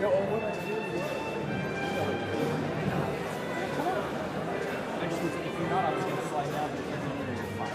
Actually, if you're not, I was going to slide down, but if you're in here, you're fine.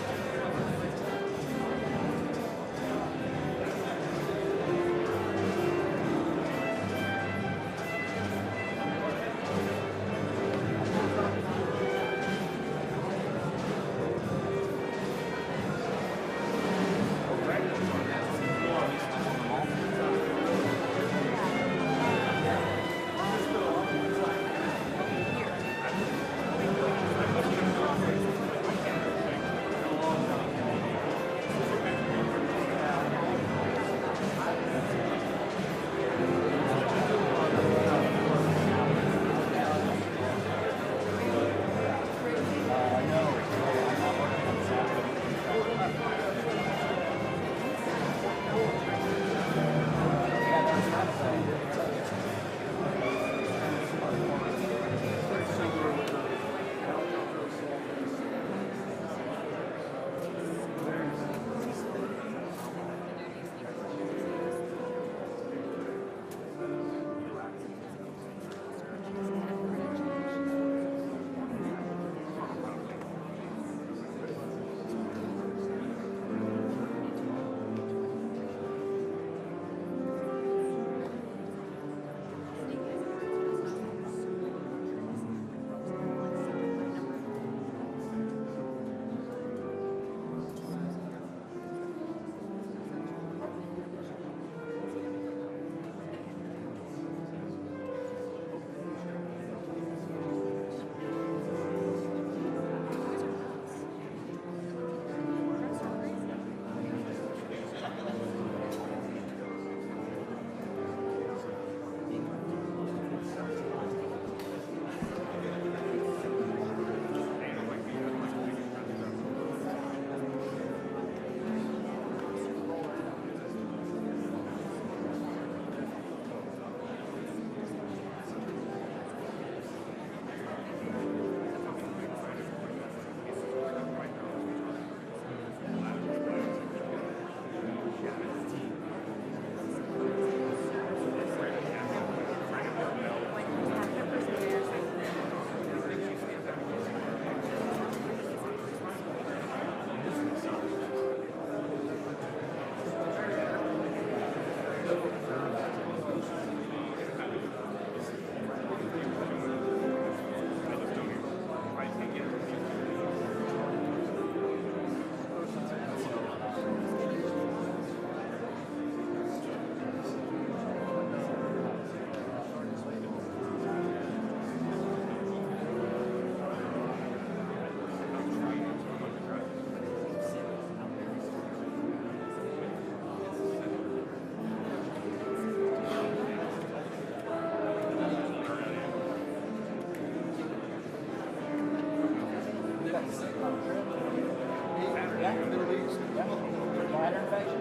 Bladder infection?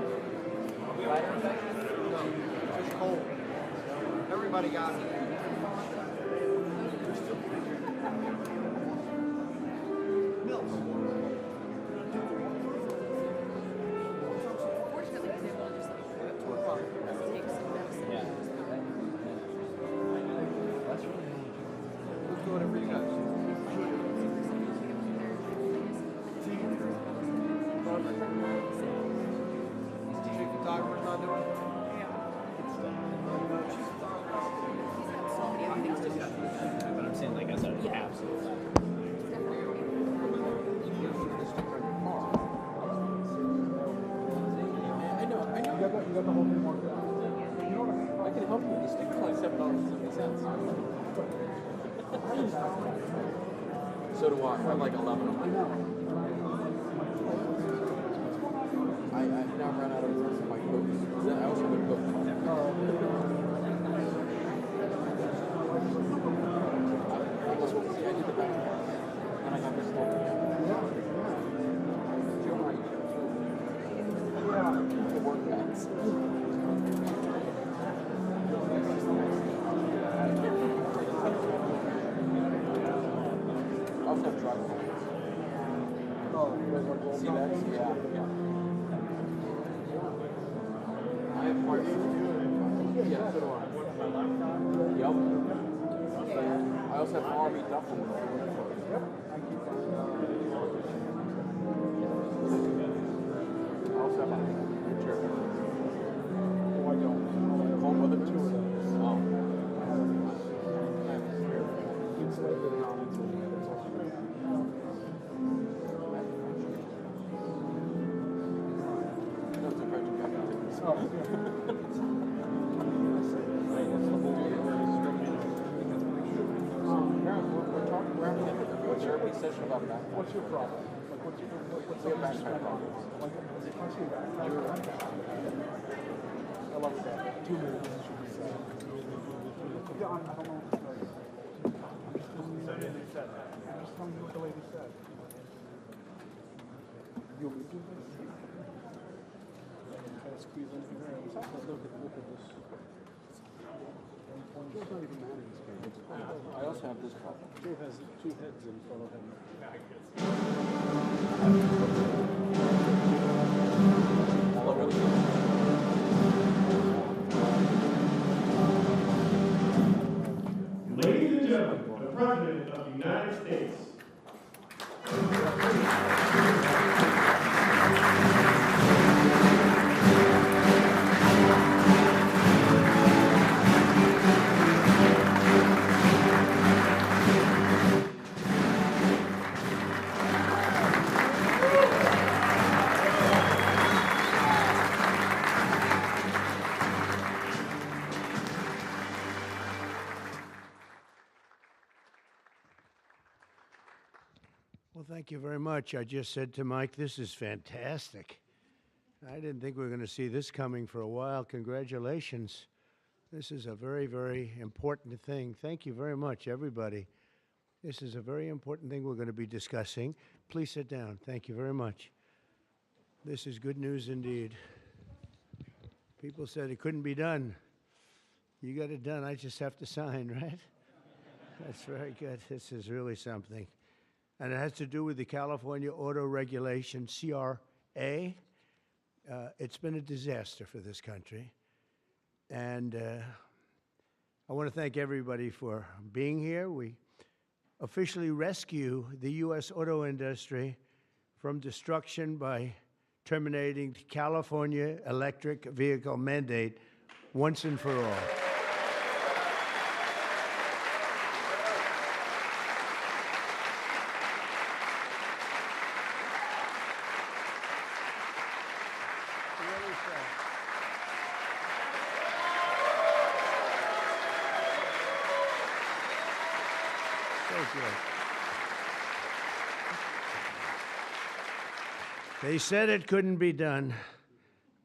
Bladder infection? No, just cold. Everybody got it. Mills. Fortunately, he's able to just take some medicine. Yeah. That's really Let's do whatever you guys. Chief photographer's not doing it? So many other things to do. But I'm saying, like, as a Yeah. capsule. I know. You got the whole thing marked out. You know what? I can help you with these stickers like $7.70. So do I. I have like 11 of them. I now ran out of room for my books. I also have a book. I just want to see. I did the back. And I got this one. The work bats. I also have tripod. Oh, you guys want to see that? Yeah. I have parts. Yeah, so do I. Yep. I also have Army duffel. Yep. I also have a picture. Oh, I don't. Home other two of those. Oh. Insulated and non-insulated. That's all great. That's a great job. We're having a session about that. What's your problem? Like, what's your backpack problem? Like, what's your backpack? I love that. 2 minutes. Yeah, I don't know what to say. I'm just telling you what the lady said. You want me to do this? Try to squeeze in here. Look at this. Joe's not even mad at this game. I also have this problem. Joe has 2 heads in front of him. All over the place. Ladies and gentlemen, the President of the United States. Well, thank you very much. I just said to Mike, this is fantastic. I didn't think we were going to see this coming for a while. Congratulations. This is a very, very important thing. Thank you very much, everybody. This is a very important thing we're going to be discussing. Please sit down. Thank you very much. This is good news indeed. People said it couldn't be done. You got it done. I just have to sign, right? That's very good. This is really something. And it has to do with the California Auto Regulation, CRA. It's been a disaster for this country. And I want to thank everybody for being here. We officially rescue the U.S. auto industry from destruction by terminating the California electric vehicle mandate once and for all. They said it couldn't be done,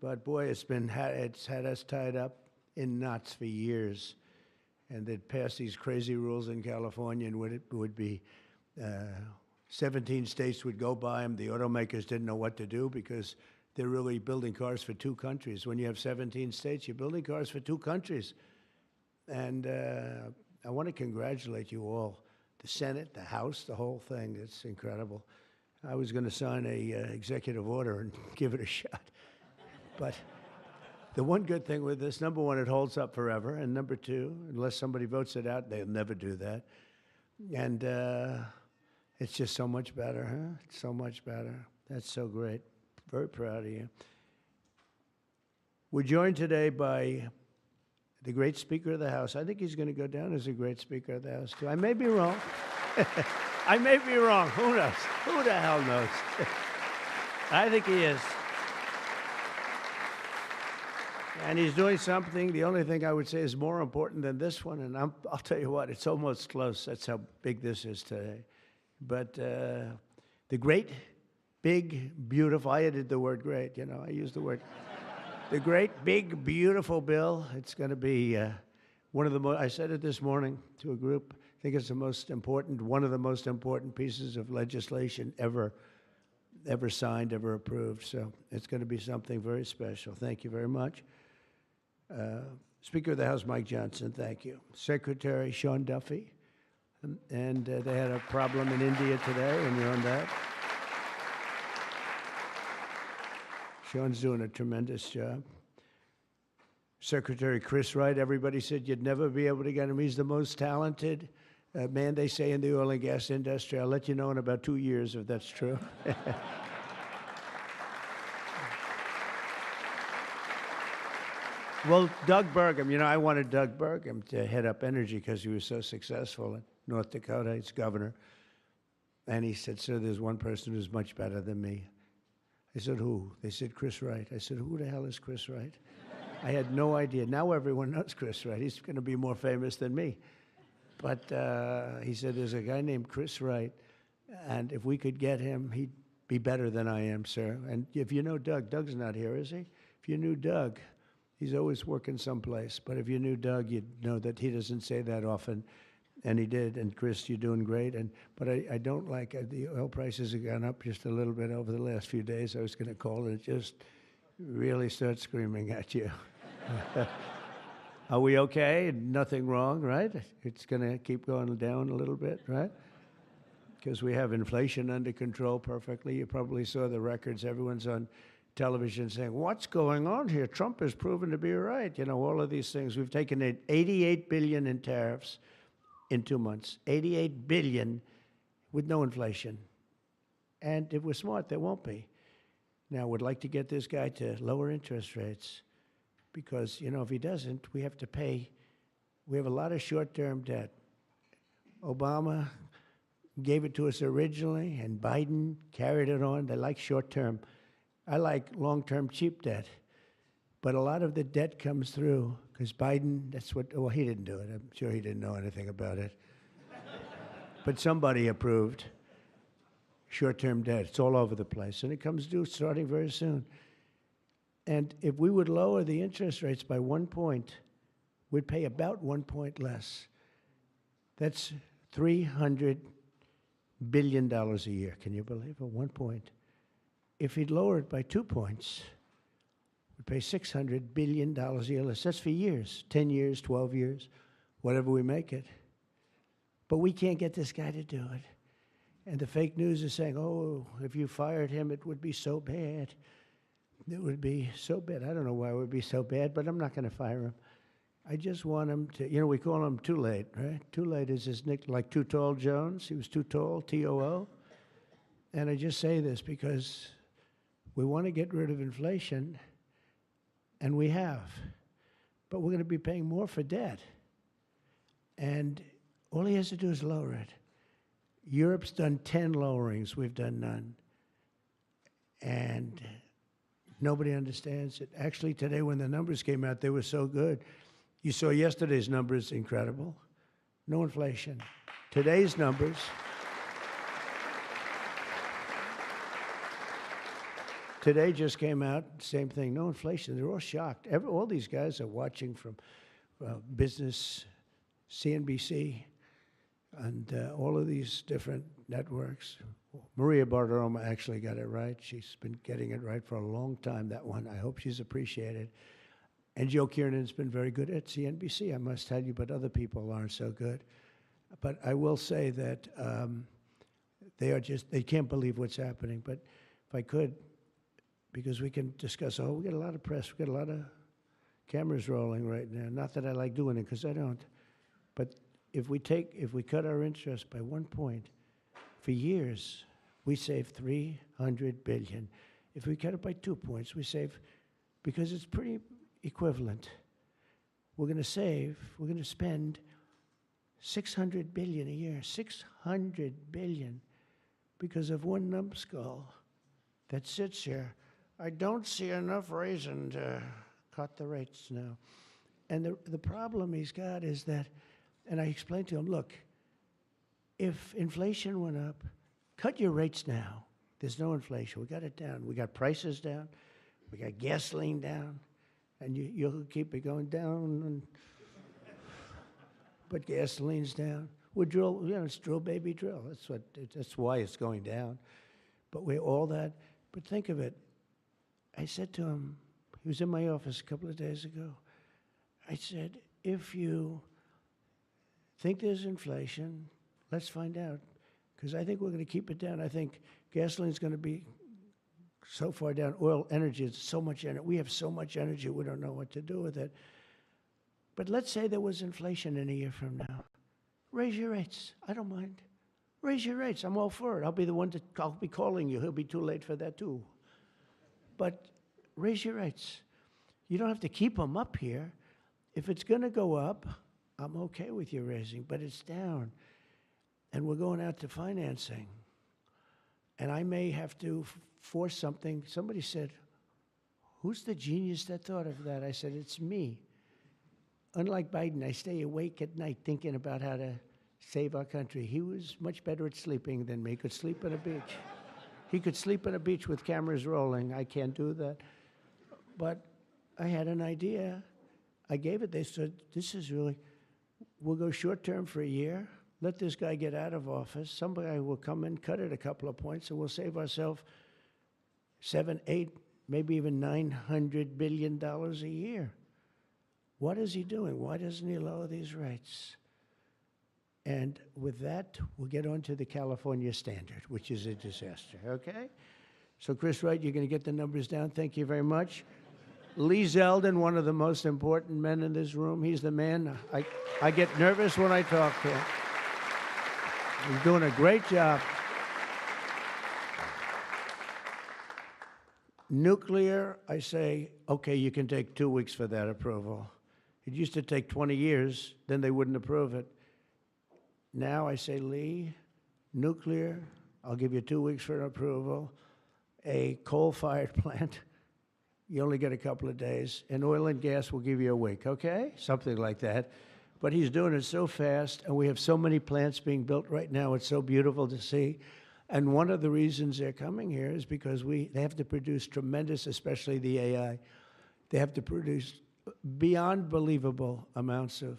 but boy, it's had us tied up in knots for years. And they'd pass these crazy rules in California, and it would be 17 states would go by them. The automakers didn't know what to do because they're really building cars for 2 countries. When you have 17 states, you're building cars for 2 countries. And I want to congratulate you all, the Senate, the House, the whole thing. It's incredible. I was going to sign a executive order and give it a shot. But the one good thing with this, number one, it holds up forever. And number two, unless somebody votes it out, they'll never do that. And it's just so much better, huh? It's so much better. That's so great. Very proud of you. We're joined today by the great Speaker of the House. I think he's going to go down as a great Speaker of the House, too. I may be wrong. I may be wrong. Who knows? Who the hell knows? I think he is. And he's doing something, the only thing I would say is more important than this one, and I'll tell you what, it's almost close. That's how big this is today. But the great, big, beautiful, I added the word great, you know, I used the word. The great, big, beautiful bill. It's going to be one of the most, I said it this morning to a group, I think it's the most important, one of the most important pieces of legislation ever signed, ever approved. So it's going to be something very special. Thank you very much. Speaker of the House, Mike Johnson, thank you. Secretary Sean Duffy, and they had a problem in India today, and you're on that. Sean's doing a tremendous job. Secretary Chris Wright, everybody said you'd never be able to get him. He's the most talented man, they say, in the oil and gas industry. I'll let you know in about 2 years if that's true. Well, Doug Burgum, I wanted Doug Burgum to head up energy because he was so successful in North Dakota. He's governor. And he said, sir, there's one person who's much better than me. I said, who? They said, Chris Wright. I said, who the hell is Chris Wright? I had no idea. Now everyone knows Chris Wright. He's going to be more famous than me. But he said, there's a guy named Chris Wright, and if we could get him, he'd be better than I am, sir. And if you know Doug, Doug's not here, is he? If you knew Doug, he's always working someplace. But if you knew Doug, you'd know that he doesn't say that often. And he did. And Chris, you're doing great. But I don't like the oil prices have gone up just a little bit over the last few days. I was going to call it. It just really starts screaming at you. Are we okay? Nothing wrong, right? It's going to keep going down a little bit, right? Because we have inflation under control perfectly. You probably saw the records. Everyone's on television saying, what's going on here? Trump has proven to be right. All of these things. We've taken in $88 billion in tariffs in 2 months. $88 billion with no inflation. And if we're smart, there won't be. Now, we'd like to get this guy to lower interest rates because, if he doesn't, we have to pay. We have a lot of short-term debt. Obama gave it to us originally, and Biden carried it on. They like short-term. I like long-term cheap debt. But a lot of the debt comes through because Biden, he didn't do it. I'm sure he didn't know anything about it. But somebody approved short-term debt. It's all over the place. And it comes due starting very soon. And if we would lower the interest rates by 1 point, we'd pay about 1 point less. That's $300 billion a year. Can you believe it? 1 point. If he'd lower it by 2 points, we'd pay $600 billion a year less. That's for years, 10 years, 12 years, whatever we make it. But we can't get this guy to do it. And the fake news is saying, oh, if you fired him, it would be so bad. It would be so bad. I don't know why it would be so bad, but I'm not going to fire him. I just want him to, we call him Too Late, right? Too Late is his nick, like Too Tall Jones. He was too tall, T-O-O. And I just say this because we want to get rid of inflation, and we have. But we're going to be paying more for debt. And all he has to do is lower it. Europe's done 10 lowerings. We've done none. And nobody understands it. Actually, today when the numbers came out, they were so good. You saw yesterday's numbers, incredible. No inflation. Today's numbers. Today just came out, same thing, no inflation. They're all shocked. All these guys are watching from business, CNBC, and all of these different networks. Maria Bartiromo actually got it right. She's been getting it right for a long time, that one. I hope she's appreciated. And Joe Kiernan's been very good at CNBC, I must tell you, but other people aren't so good. But I will say that they can't believe what's happening. But if I could, because we can discuss, we get a lot of press, we get a lot of cameras rolling right now. Not that I like doing it, because I don't. But if we cut our interest by 1 point, for years, we save $300 billion. If we cut it by 2 points, we save, because it's pretty equivalent. We're going to spend $600 billion a year, $600 billion, because of one numbskull that sits here. I don't see enough reason to cut the rates now. And the problem he's got is that, and I explained to him, look, if inflation went up, cut your rates now. There's no inflation. We got it down. We got prices down. We got gasoline down. And you'll keep it going down. But gasoline's down. We drill, it's drill, baby, drill. That's why it's going down. But all that. But think of it. I said to him, he was in my office a couple of days ago. I said, if you think there's inflation, let's find out. Because I think we're going to keep it down. I think gasoline's going to be so far down. Oil, energy, it's so much energy. We have so much energy, we don't know what to do with it. But let's say there was inflation in a year from now. Raise your rates. I don't mind. Raise your rates. I'm all for it. I'll be the one I'll be calling you. He'll be too late for that too. But raise your rates. You don't have to keep them up here. If it's going to go up, I'm okay with you raising, but it's down. And we're going out to financing. And I may have to force something. Somebody said, who's the genius that thought of that? I said, it's me. Unlike Biden, I stay awake at night thinking about how to save our country. He was much better at sleeping than me. He could sleep on a beach. He could sleep on a beach with cameras rolling. I can't do that. But I had an idea. I gave it. They said, this is really, we'll go short term for a year. Let this guy get out of office. Somebody will come in, cut it a couple of points, and we'll save ourselves $7, $8, maybe even $900 billion a year. What is he doing? Why doesn't he lower these rates? And with that, we'll get on to the California standard, which is a disaster, okay? So, Chris Wright, you're going to get the numbers down. Thank you very much. Lee Zeldin, one of the most important men in this room. He's the man. I get nervous when I talk to him. He's doing a great job. Nuclear, I say, okay, you can take 2 weeks for that approval. It used to take 20 years, then they wouldn't approve it. Now I say, Lee, nuclear, I'll give you 2 weeks for an approval. A coal-fired plant, you only get a couple of days. And oil and gas will give you a week, okay? Something like that. But he's doing it so fast, and we have so many plants being built right now. It's so beautiful to see. And one of the reasons they're coming here is because they have to produce tremendous, especially the AI, they have to produce beyond believable amounts of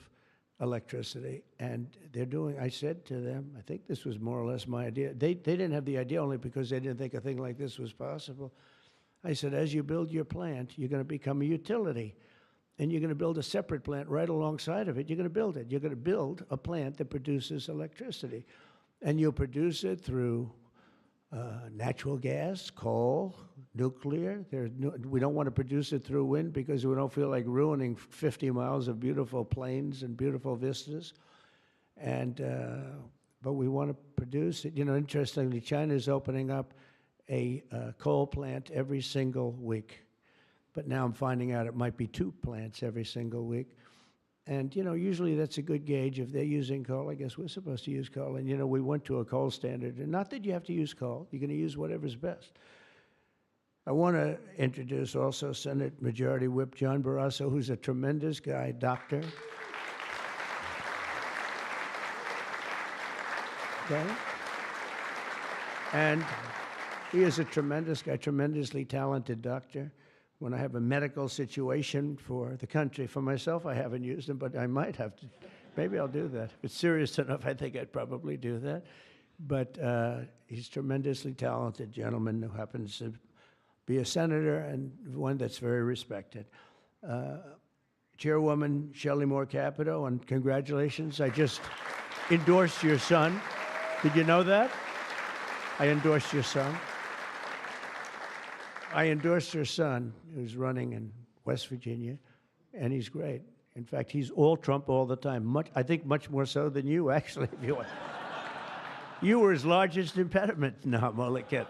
electricity. And they're doing, I said to them, I think this was more or less my idea. They didn't have the idea only because they didn't think a thing like this was possible. I said, as you build your plant, you're going to become a utility. And you're going to build a separate plant right alongside of it. You're going to build it. You're going to build a plant that produces electricity. And you'll produce it through natural gas, coal, nuclear. We don't want to produce it through wind because we don't feel like ruining 50 miles of beautiful plains and beautiful vistas. And but we want to produce it. You know, interestingly, China is opening up a coal plant every single week. But now I'm finding out it might be 2 plants every single week. And, you know, usually that's a good gauge. If they're using coal, I guess we're supposed to use coal. And, you know, we went to a coal standard. And not that you have to use coal. You're going to use whatever's best. I want to introduce also Senate Majority Whip John Barrasso, who's a tremendous guy, doctor. Okay? And he is a tremendous guy, tremendously talented doctor. When I have a medical situation for the country, for myself, I haven't used him, but I might have to. Maybe I'll do that. If it's serious enough, I think I'd probably do that. But he's a tremendously talented gentleman who happens to be a senator and one that's very respected. Chairwoman Shelley Moore Capito, and congratulations. I just endorsed your son. Did you know that? I endorsed your son. I endorsed your son, who's running in West Virginia, and he's great. In fact, he's all Trump all the time. I think much more so than you, actually. If you want. You were his largest impediment. No, I'm only kidding.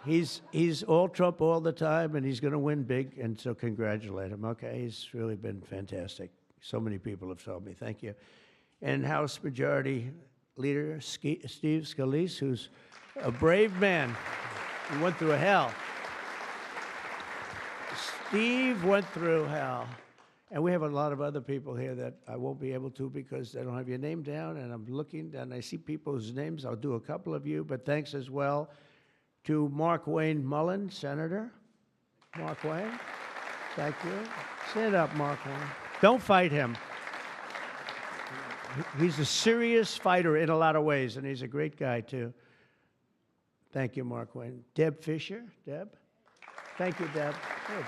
He's all Trump all the time, and he's going to win big, and so congratulate him. Okay, he's really been fantastic. So many people have told me. Thank you. And House Majority Leader Steve Scalise, who's a brave man. He went through hell. Steve went through hell. And we have a lot of other people here that I won't be able to because they don't have your name down, and I'm looking, and I see people whose names. I'll do a couple of you, but thanks as well to Mark Wayne Mullen, Senator. Mark Wayne, thank you. Stand up, Mark Wayne. Don't fight him. He's a serious fighter in a lot of ways, and he's a great guy, too. Thank you, Mark Wayne. Deb Fisher. Deb? Thank you, Deb. Good.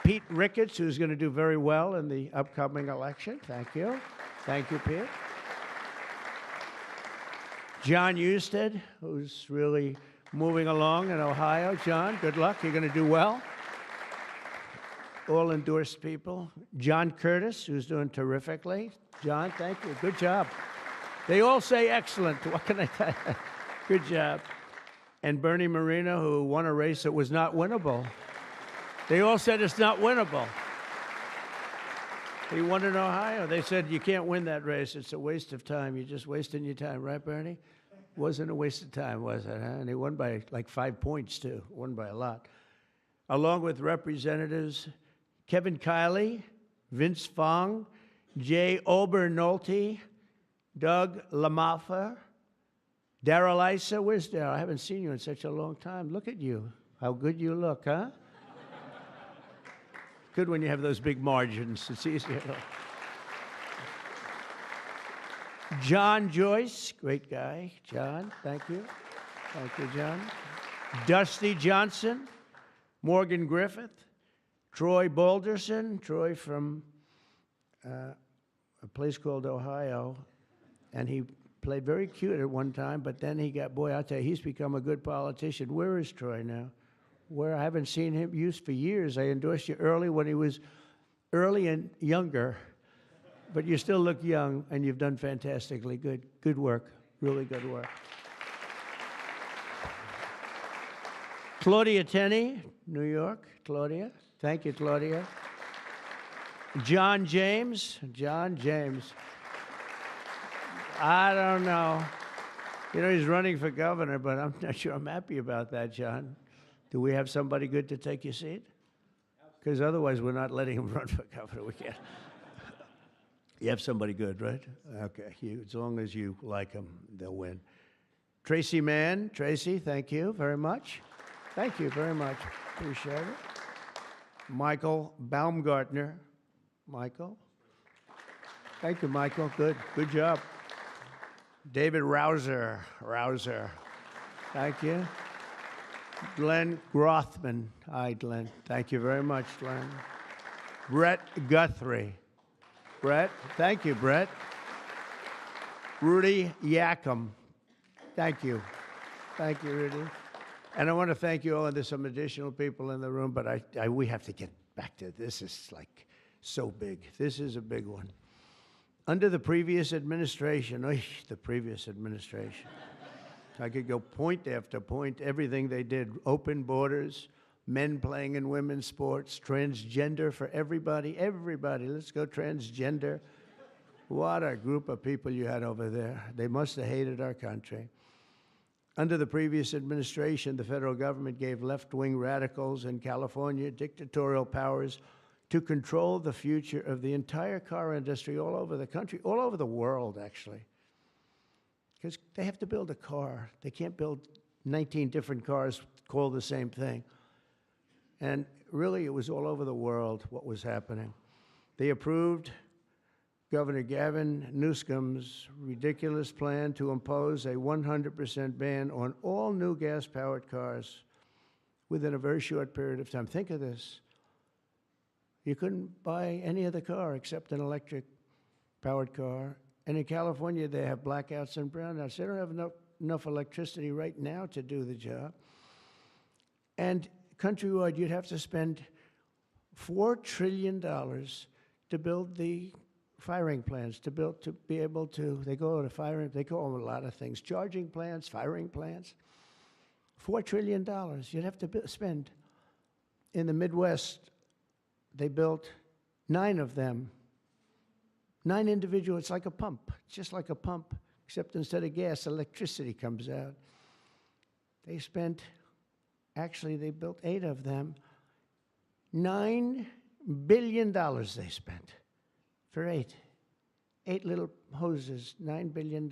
Pete Ricketts, who's going to do very well in the upcoming election. Thank you. Thank you, Pete. John Husted, who's really moving along in Ohio. John, good luck. You're going to do well. All endorsed people. John Curtis, who's doing terrifically. John, thank you. Good job. They all say excellent. What can I tell you? Good job. And Bernie Moreno, who won a race that was not winnable. They all said it's not winnable. He won in Ohio. They said, you can't win that race. It's a waste of time. You're just wasting your time. Right, Bernie? Wasn't a waste of time, was it? Huh? And he won by like 5 points, too. Won by a lot. Along with Representatives Kevin Kiley, Vince Fong, Jay Obernolte, Doug LaMalfa, Darrell Issa. Where's Darrell? I haven't seen you in such a long time. Look at you. How good you look, huh? Good when you have those big margins. It's easier. John Joyce, great guy. John, thank you. Thank you, John. Dusty Johnson, Morgan Griffith, Troy Balderson, Troy from a place called Ohio, and he played very cute at one time, but then he got, boy, I'll tell you, he's become a good politician. Where is Troy now? Where I haven't seen him used for years. I endorsed you early when he was early and younger, but you still look young, and you've done fantastically good. Good work, really good work. Claudia Tenney, New York. Claudia, thank you, Claudia. John James, John James. I don't know. You know, he's running for governor, but I'm not sure I'm happy about that, John. Do we have somebody good to take your seat? Because otherwise we're not letting him run for governor. We can't. You have somebody good, right? Okay. As long as you like him, they'll win. Tracy Mann. Tracy, thank you very much. Thank you very much. Appreciate it. Michael Baumgartner. Michael. Thank you, Michael. Good. Good job. David Rouser. Rouser. Thank you. Glenn Grothman. Hi, Glenn. Thank you very much, Glenn. Brett Guthrie. Brett. Thank you, Brett. Rudy Yackham. Thank you. Thank you, Rudy. And I want to thank you all, and there's some additional people in the room, but we have to get back to this. Is like so big. This is a big one. Under the previous administration, the previous administration, I could go point after point, everything they did, open borders, men playing in women's sports, transgender for everybody, let's go transgender. What a group of people you had over there. They must have hated our country. Under the previous administration, the federal government gave left-wing radicals in California dictatorial powers to control the future of the entire car industry all over the country, all over the world, actually. Because they have to build a car. They can't build 19 different cars called the same thing. And really, it was all over the world what was happening. They approved Governor Gavin Newsom's ridiculous plan to impose a 100% ban on all new gas-powered cars within a very short period of time. Think of this. You couldn't buy any other car except an electric-powered car. And in California, they have blackouts and brownouts. They don't have enough electricity right now to do the job. And countrywide, you'd have to spend $4 trillion to build the firing plants, to be able to, they call them a lot of things, charging plants, firing plants. $4 trillion you'd have to spend. In the Midwest, they built 9 of them. 9 individual, it's like a pump. It's just like a pump, except instead of gas, electricity comes out. They built 8 of them. $9 billion they spent for 8. 8 little hoses, $9 billion.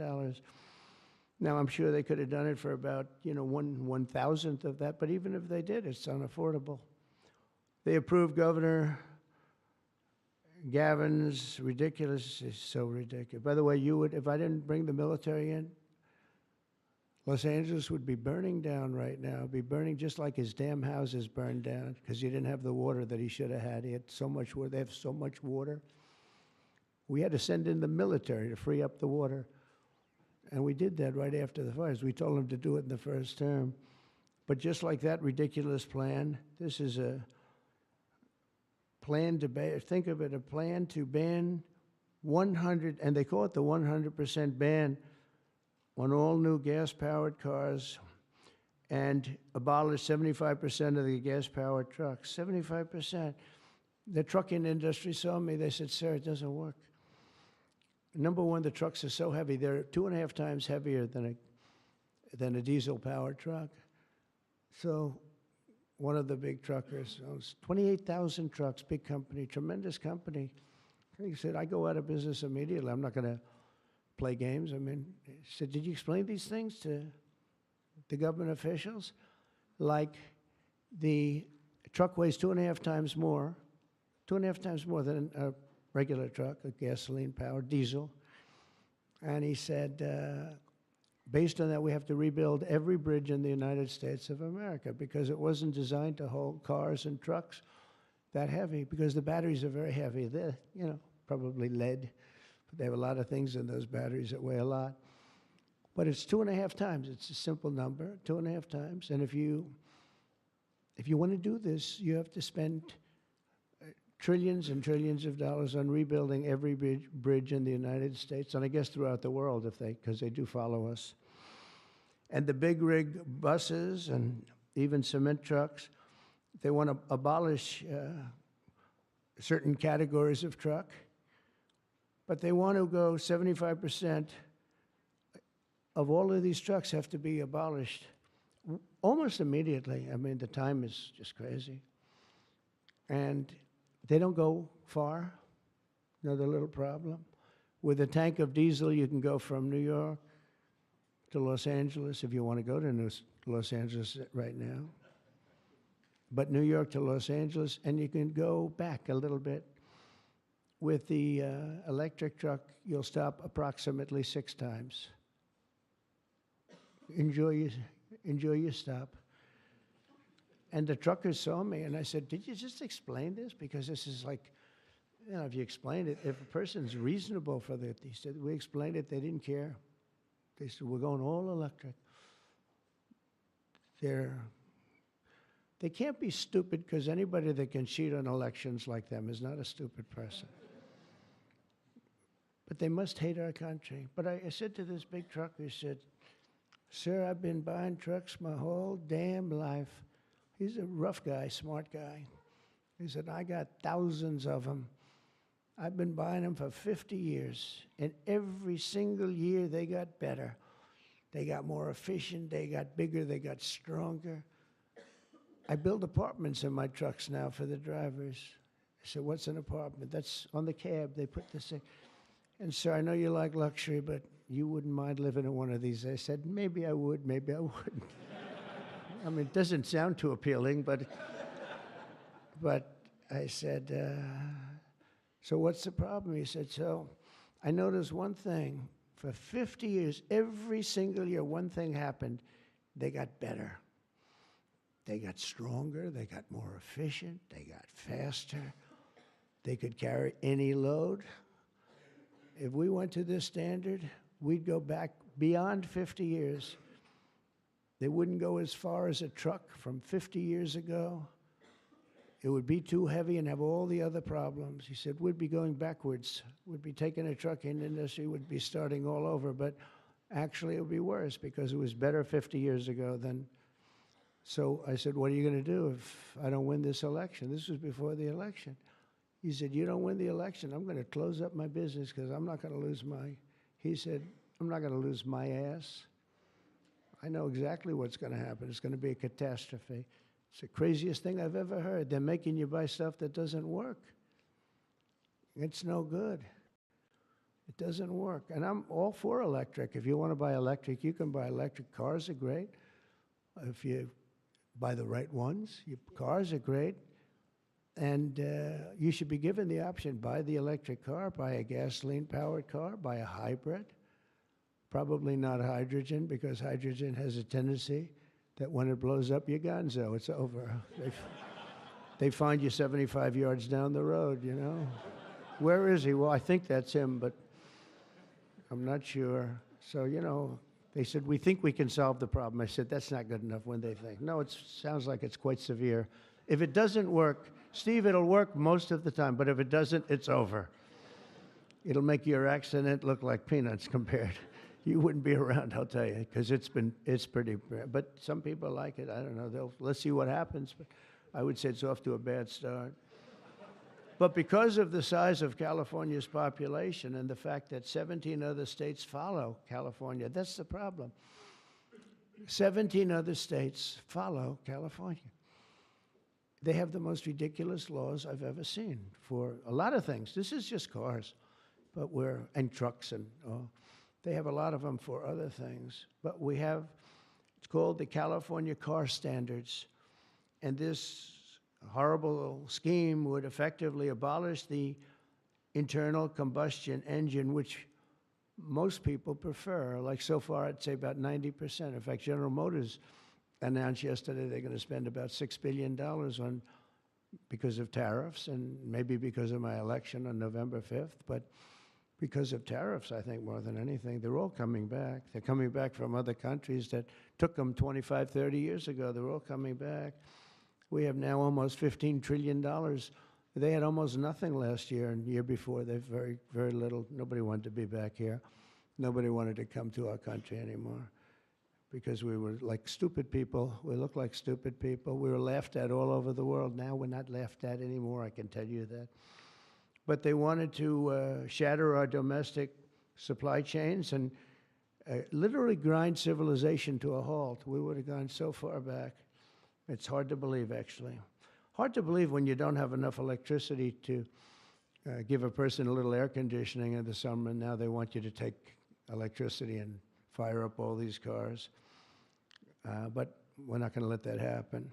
Now, I'm sure they could have done it for about, 1/1000th of that, but even if they did, it's unaffordable. They approved Governor Gavin's ridiculous, it's so ridiculous. By the way, if I didn't bring the military in, Los Angeles would be burning down right now. It'd be burning just like his damn houses burned down because he didn't have the water that he should have had. He had so much water. They have so much water. We had to send in the military to free up the water. And we did that right after the fires. We told them to do it in the first term. But just like that ridiculous plan, this is a plan to ban, think of it, a plan to ban 100, and they call it the 100% ban on all new gas-powered cars and abolish 75% of the gas-powered trucks. 75%. The trucking industry saw me. They said, sir, it doesn't work. Number one, the trucks are so heavy. They're 2.5 times heavier than a diesel-powered truck. So one of the big truckers owns 28,000 trucks, big company, tremendous company. He said, I go out of business immediately. I'm not going to play games. I mean, he said, did you explain these things to the government officials? Like the truck weighs 2.5 times more than a regular truck, a gasoline-powered diesel. And he said, based on that, we have to rebuild every bridge in the United States of America because it wasn't designed to hold cars and trucks that heavy because the batteries are very heavy. They're, probably lead. But they have a lot of things in those batteries that weigh a lot. But it's 2.5 times. It's a simple number, 2.5 times. And if you want to do this, you have to spend trillions and trillions of dollars on rebuilding every bridge in the United States, and I guess throughout the world, because they do follow us. And the big rig buses and even cement trucks, they want to abolish certain categories of truck, but they want to go 75% of all of these trucks have to be abolished almost immediately. I mean, the time is just crazy. And they don't go far. Another little problem. With a tank of diesel, you can go from New York to Los Angeles if you want to go to Los Angeles right now. But New York to Los Angeles, and you can go back a little bit. With the electric truck, you'll stop approximately 6 times. Enjoy your stop. And the truckers saw me, and I said, did you just explain this? Because this is like, if you explain it, if a person's reasonable for that, he said, we explained it, they didn't care. They said, we're going all electric. They can't be stupid because anybody that can cheat on elections like them is not a stupid person. But they must hate our country. But I said to this big trucker, he said, sir, I've been buying trucks my whole damn life. He's a rough guy, smart guy. He said, I got thousands of them. I've been buying them for 50 years, and every single year they got better. They got more efficient, they got bigger, they got stronger. I build apartments in my trucks now for the drivers. I said, what's an apartment? That's on the cab. They put this in. And sir, I know you like luxury, but you wouldn't mind living in one of these. I said, maybe I would, maybe I wouldn't. I mean, it doesn't sound too appealing, but I said, so what's the problem? He said, so I noticed one thing. For 50 years, every single year, one thing happened. They got better. They got stronger. They got more efficient. They got faster. They could carry any load. If we went to this standard, we'd go back beyond 50 years. They wouldn't go as far as a truck from 50 years ago. It would be too heavy and have all the other problems. He said, we'd be going backwards. We'd be taking a trucking industry, would be starting all over, but actually it would be worse because it was better 50 years ago than. So I said, what are you going to do if I don't win this election? This was before the election. He said, you don't win the election, I'm going to close up my business because I'm not going to lose he said, I'm not going to lose my ass. I know exactly what's going to happen. It's going to be a catastrophe. It's the craziest thing I've ever heard. They're making you buy stuff that doesn't work. It's no good. It doesn't work. And I'm all for electric. If you want to buy electric, you can buy electric. Cars are great. If you buy the right ones, cars are great. And you should be given the option, buy the electric car, buy a gasoline-powered car, buy a hybrid. Probably not hydrogen, because hydrogen has a tendency that when it blows up, you're gonzo. It's over. They find you 75 yards down the road, Where is he? Well, I think that's him, but I'm not sure. So, They said, we think we can solve the problem. I said, that's not good enough when they think. No, it sounds like it's quite severe. If it doesn't work, Steve, it'll work most of the time, but if it doesn't, it's over. It'll make your accident look like peanuts compared. You wouldn't be around, I'll tell you, because it's pretty bad. But some people like it. I don't know. Let's see what happens. But I would say it's off to a bad start. But because of the size of California's population and the fact that 17 other states follow California, that's the problem. 17 other states follow California. They have the most ridiculous laws I've ever seen for a lot of things. This is just cars, but and trucks and they have a lot of them for other things. But we have, it's called the California Car Standards. And this horrible scheme would effectively abolish the internal combustion engine, which most people prefer. Like so far, I'd say about 90%. In fact, General Motors announced yesterday they're going to spend about $6 billion on, because of tariffs and maybe because of my election on November 5th, but because of tariffs, I think, more than anything. They're all coming back. They're coming back from other countries that took them 25, 30 years ago. They're all coming back. We have now almost $15 trillion. They had almost nothing last year, and the year before, they have very, very little. Nobody wanted to be back here. Nobody wanted to come to our country anymore because we were like stupid people. We looked like stupid people. We were laughed at all over the world. Now we're not laughed at anymore, I can tell you that. But they wanted to shatter our domestic supply chains and literally grind civilization to a halt. We would have gone so far back. It's hard to believe, actually. Hard to believe when you don't have enough electricity to give a person a little air conditioning in the summer, and now they want you to take electricity and fire up all these cars. But we're not going to let that happen.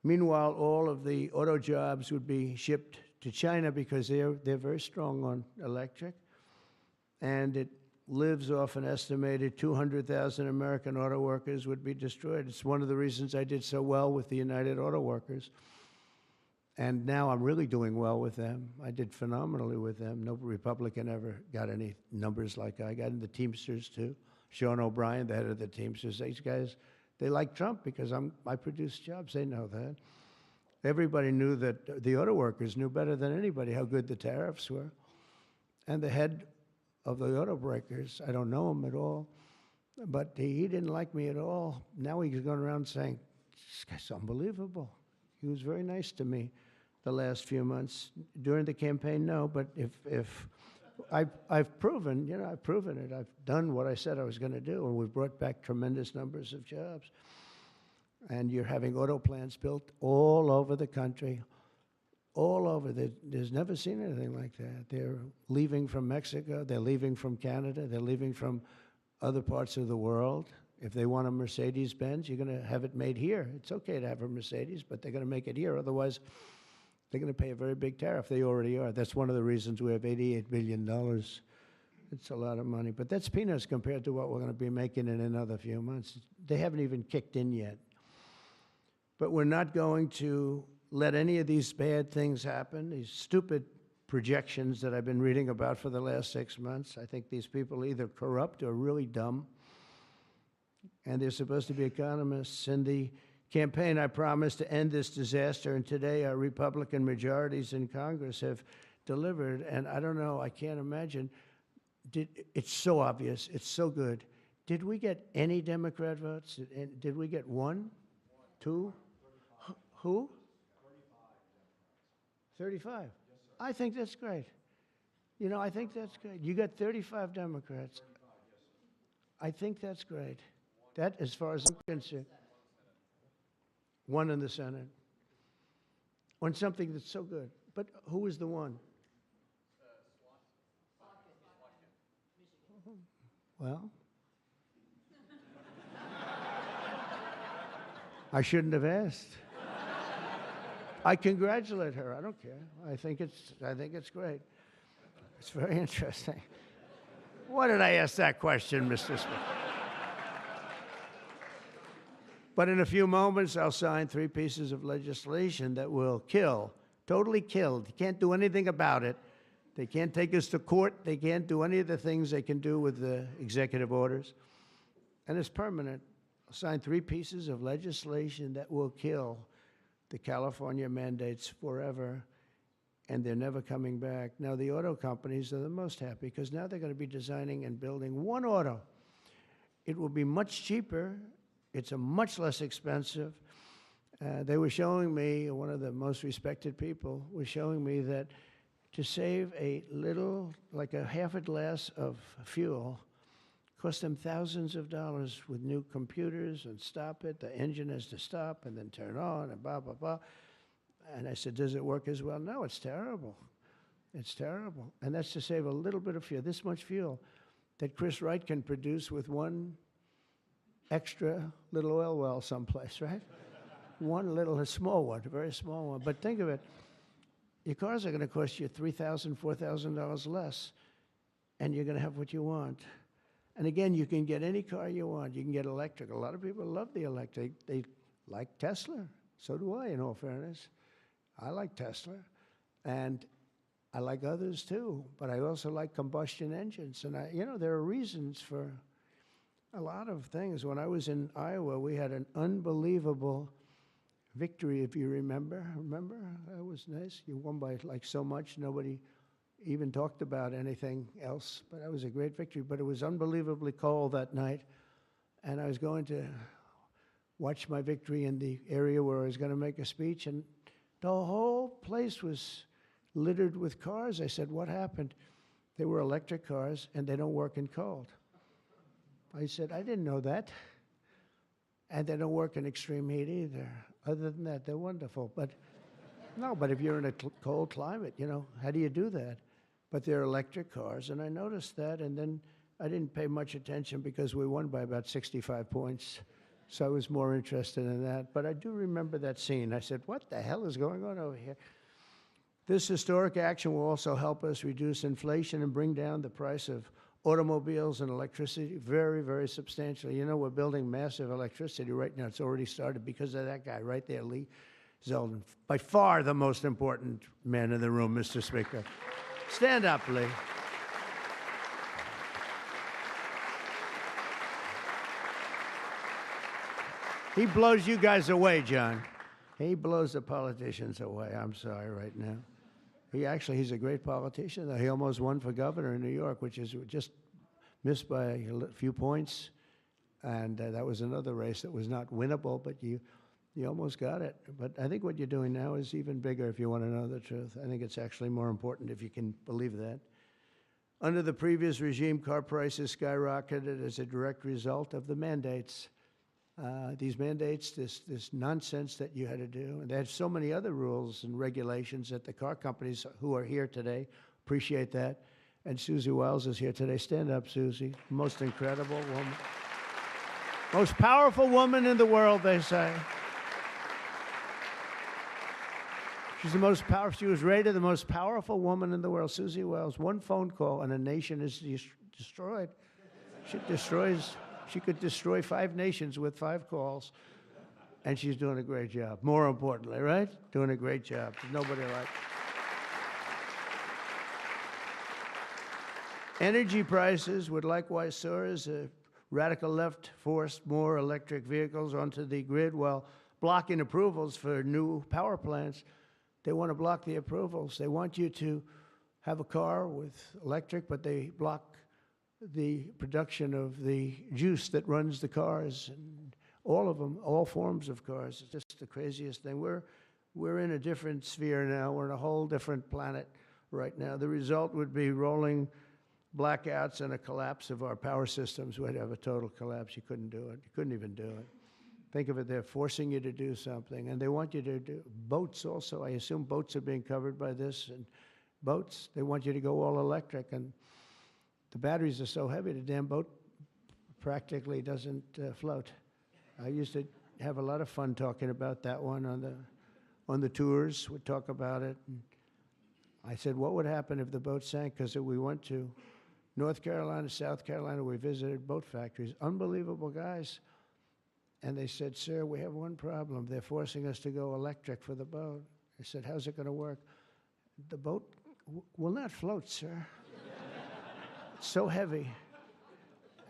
Meanwhile, all of the auto jobs would be shipped to China because they're very strong on electric, and it lives off an estimated 200,000 American auto workers would be destroyed. It's one of the reasons I did so well with the United Auto Workers. And now I'm really doing well with them. I did phenomenally with them. No Republican ever got any numbers like I got. And the Teamsters, too. Sean O'Brien, the head of the Teamsters. These guys, they like Trump because I produce jobs. They know that. Everybody knew that the auto workers knew better than anybody how good the tariffs were. And the head of the auto breakers, I don't know him at all, but he didn't like me at all. Now he's going around saying, this guy's unbelievable. He was very nice to me the last few months. During the campaign, no, but if I've proven, I've proven it. I've done what I said I was going to do, and we've brought back tremendous numbers of jobs. And you're having auto plants built all over the country, all over. There's never seen anything like that. They're leaving from Mexico. They're leaving from Canada. They're leaving from other parts of the world. If they want a Mercedes-Benz, you're going to have it made here. It's okay to have a Mercedes, but they're going to make it here. Otherwise, they're going to pay a very big tariff. They already are. That's one of the reasons we have $88 billion. It's a lot of money. But that's peanuts compared to what we're going to be making in another few months. They haven't even kicked in yet. But we're not going to let any of these bad things happen, these stupid projections that I've been reading about for the last 6 months. I think these people are either corrupt or really dumb. And they're supposed to be economists. In the campaign, I promised to end this disaster, and today our Republican majorities in Congress have delivered. And I don't know, I can't imagine. It's so obvious. It's so good. Did we get any Democrat votes? Did we get one? Two? Who? 35. Yes, I think that's great. I think that's great. You got 35 Democrats. 35, yes, I think that's great. That, as far as I'm concerned, one in the Senate. On something that's so good. But who is the one? Well, I shouldn't have asked. I congratulate her. I don't care. I think it's great. It's very interesting. Why did I ask that question, Mr. Smith? But in a few moments, I'll sign 3 pieces of legislation that will kill, totally kill. You can't do anything about it. They can't take us to court. They can't do any of the things they can do with the executive orders. and it's permanent, signed 3 pieces of legislation that will kill the California mandates forever, and they're never coming back. Now, the auto companies are the most happy because now they're going to be designing and building one auto. It will be much cheaper. It's a much less expensive. They were showing me, one of the most respected people was showing me that to save a little, like a half a glass of fuel, cost them thousands of dollars with new computers and stop it. The engine has to stop and then turn on and blah, blah, blah. And I said, does it work as well? No, it's terrible. It's terrible. And that's to save a little bit of fuel, this much fuel that Chris Wright can produce with one extra little oil well someplace, right? One little, a small one, a very small one. But think of it, your cars are going to cost you $3,000, $4,000 less, and you're going to have what you want. And again, you can get any car you want. You can get electric. A lot of people love the electric. They like Tesla. So do I, in all fairness. I like Tesla. And I like others too. But I also like combustion engines. And there are reasons for a lot of things. When I was in Iowa, we had an unbelievable victory, if you remember. Remember? That was nice. You won by like so much, nobody even talked about anything else. But that was a great victory. But it was unbelievably cold that night. And I was going to watch my victory in the area where I was going to make a speech. And the whole place was littered with cars. I said, what happened? They were electric cars, and they don't work in cold. I said, I didn't know that. And they don't work in extreme heat either. Other than that, they're wonderful. But no, but if you're in a cold climate, how do you do that? But they're electric cars, and I noticed that, and then I didn't pay much attention because we won by about 65 points. So I was more interested in that. But I do remember that scene. I said, what the hell is going on over here? This historic action will also help us reduce inflation and bring down the price of automobiles and electricity very, very substantially. We're building massive electricity right now. It's already started because of that guy right there, Lee Zeldin. By far the most important man in the room, Mr. Speaker. Stand up, Lee. He blows you guys away, John. He blows the politicians away. I'm sorry right now. He's a great politician. He almost won for governor in New York, which is just missed by a few points. And that was another race that was not winnable, but you almost got it. But I think what you're doing now is even bigger if you want to know the truth. I think it's actually more important if you can believe that. Under the previous regime, car prices skyrocketed as a direct result of the mandates. These mandates, this nonsense that you had to do. And they had so many other rules and regulations that the car companies who are here today appreciate that. And Susie Wiles is here today. Stand up, Susie. Most incredible woman. Most powerful woman in the world, they say. She's the most powerful. She was rated the most powerful woman in the world. Susie Wiles. One phone call and a nation is destroyed. She could destroy 5 nations with 5 calls, and she's doing a great job. More importantly, right? Doing a great job. There's nobody like. Energy prices would likewise soar as a radical left forced more electric vehicles onto the grid while blocking approvals for new power plants. They want to block the approvals. They want you to have a car with electric, but they block the production of the juice that runs the cars, and all of them, all forms of cars. It's just the craziest thing. We're in a different sphere now. We're in a whole different planet right now. The result would be rolling blackouts and a collapse of our power systems. We'd have a total collapse. You couldn't do it. You couldn't even do it. Think of it, they're forcing you to do something, and they want you to do boats also. I assume boats are being covered by this, and boats, they want you to go all electric, and the batteries are so heavy, the damn boat practically doesn't float. I used to have a lot of fun talking about that one on the tours. We'd talk about it. And I said, what would happen if the boat sank? Because we went to North Carolina, South Carolina. We visited boat factories. Unbelievable guys. And they said, sir, we have one problem. They're forcing us to go electric for the boat. I said, how's it going to work? The boat will not float, sir. So heavy.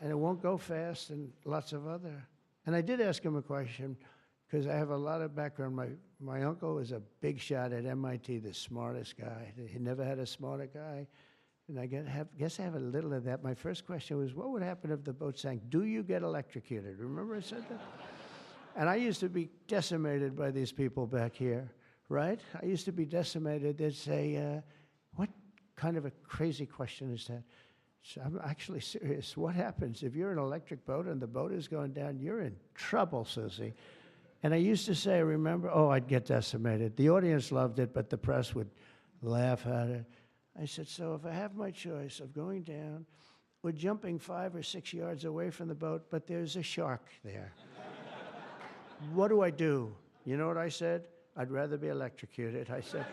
and it won't go fast, and lots of other. And I did ask him a question, because I have a lot of background. My uncle was a big shot at MIT, the smartest guy. He never had a smarter guy. And I guess I have a little of that. My first question was, what would happen if the boat sank? Do you get electrocuted? Remember I said that? And I used to be decimated by these people back here, right? I used to be decimated. They'd say, what kind of a crazy question is that? So I'm actually serious. What happens if you're in an electric boat and the boat is going down? You're in trouble, Susie. And I used to say, remember, oh, I'd get decimated. The audience loved it, but the press would laugh at it. I said, so if I have my choice of going down or jumping 5 or 6 yards away from the boat, but there's a shark there, what do I do? You know what I said? I'd rather be electrocuted. I said,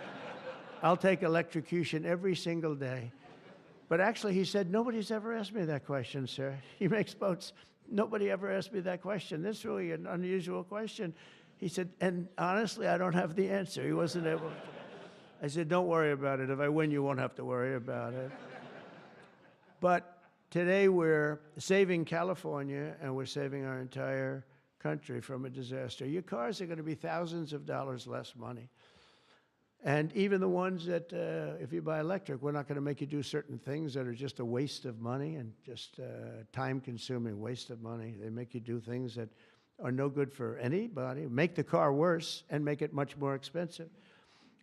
I'll take electrocution every single day. But actually, he said, nobody's ever asked me that question, sir. He makes boats. Nobody ever asked me that question. This is really an unusual question. He said, and honestly, I don't have the answer. He wasn't able to. I said, don't worry about it. If I win, you won't have to worry about it. But today we're saving California, and we're saving our entire country from a disaster. Your cars are going to be thousands of dollars less money. And even the ones that, if you buy electric, we're not going to make you do certain things that are just a waste of money and just time-consuming waste of money. They make you do things that are no good for anybody, make the car worse, and make it much more expensive.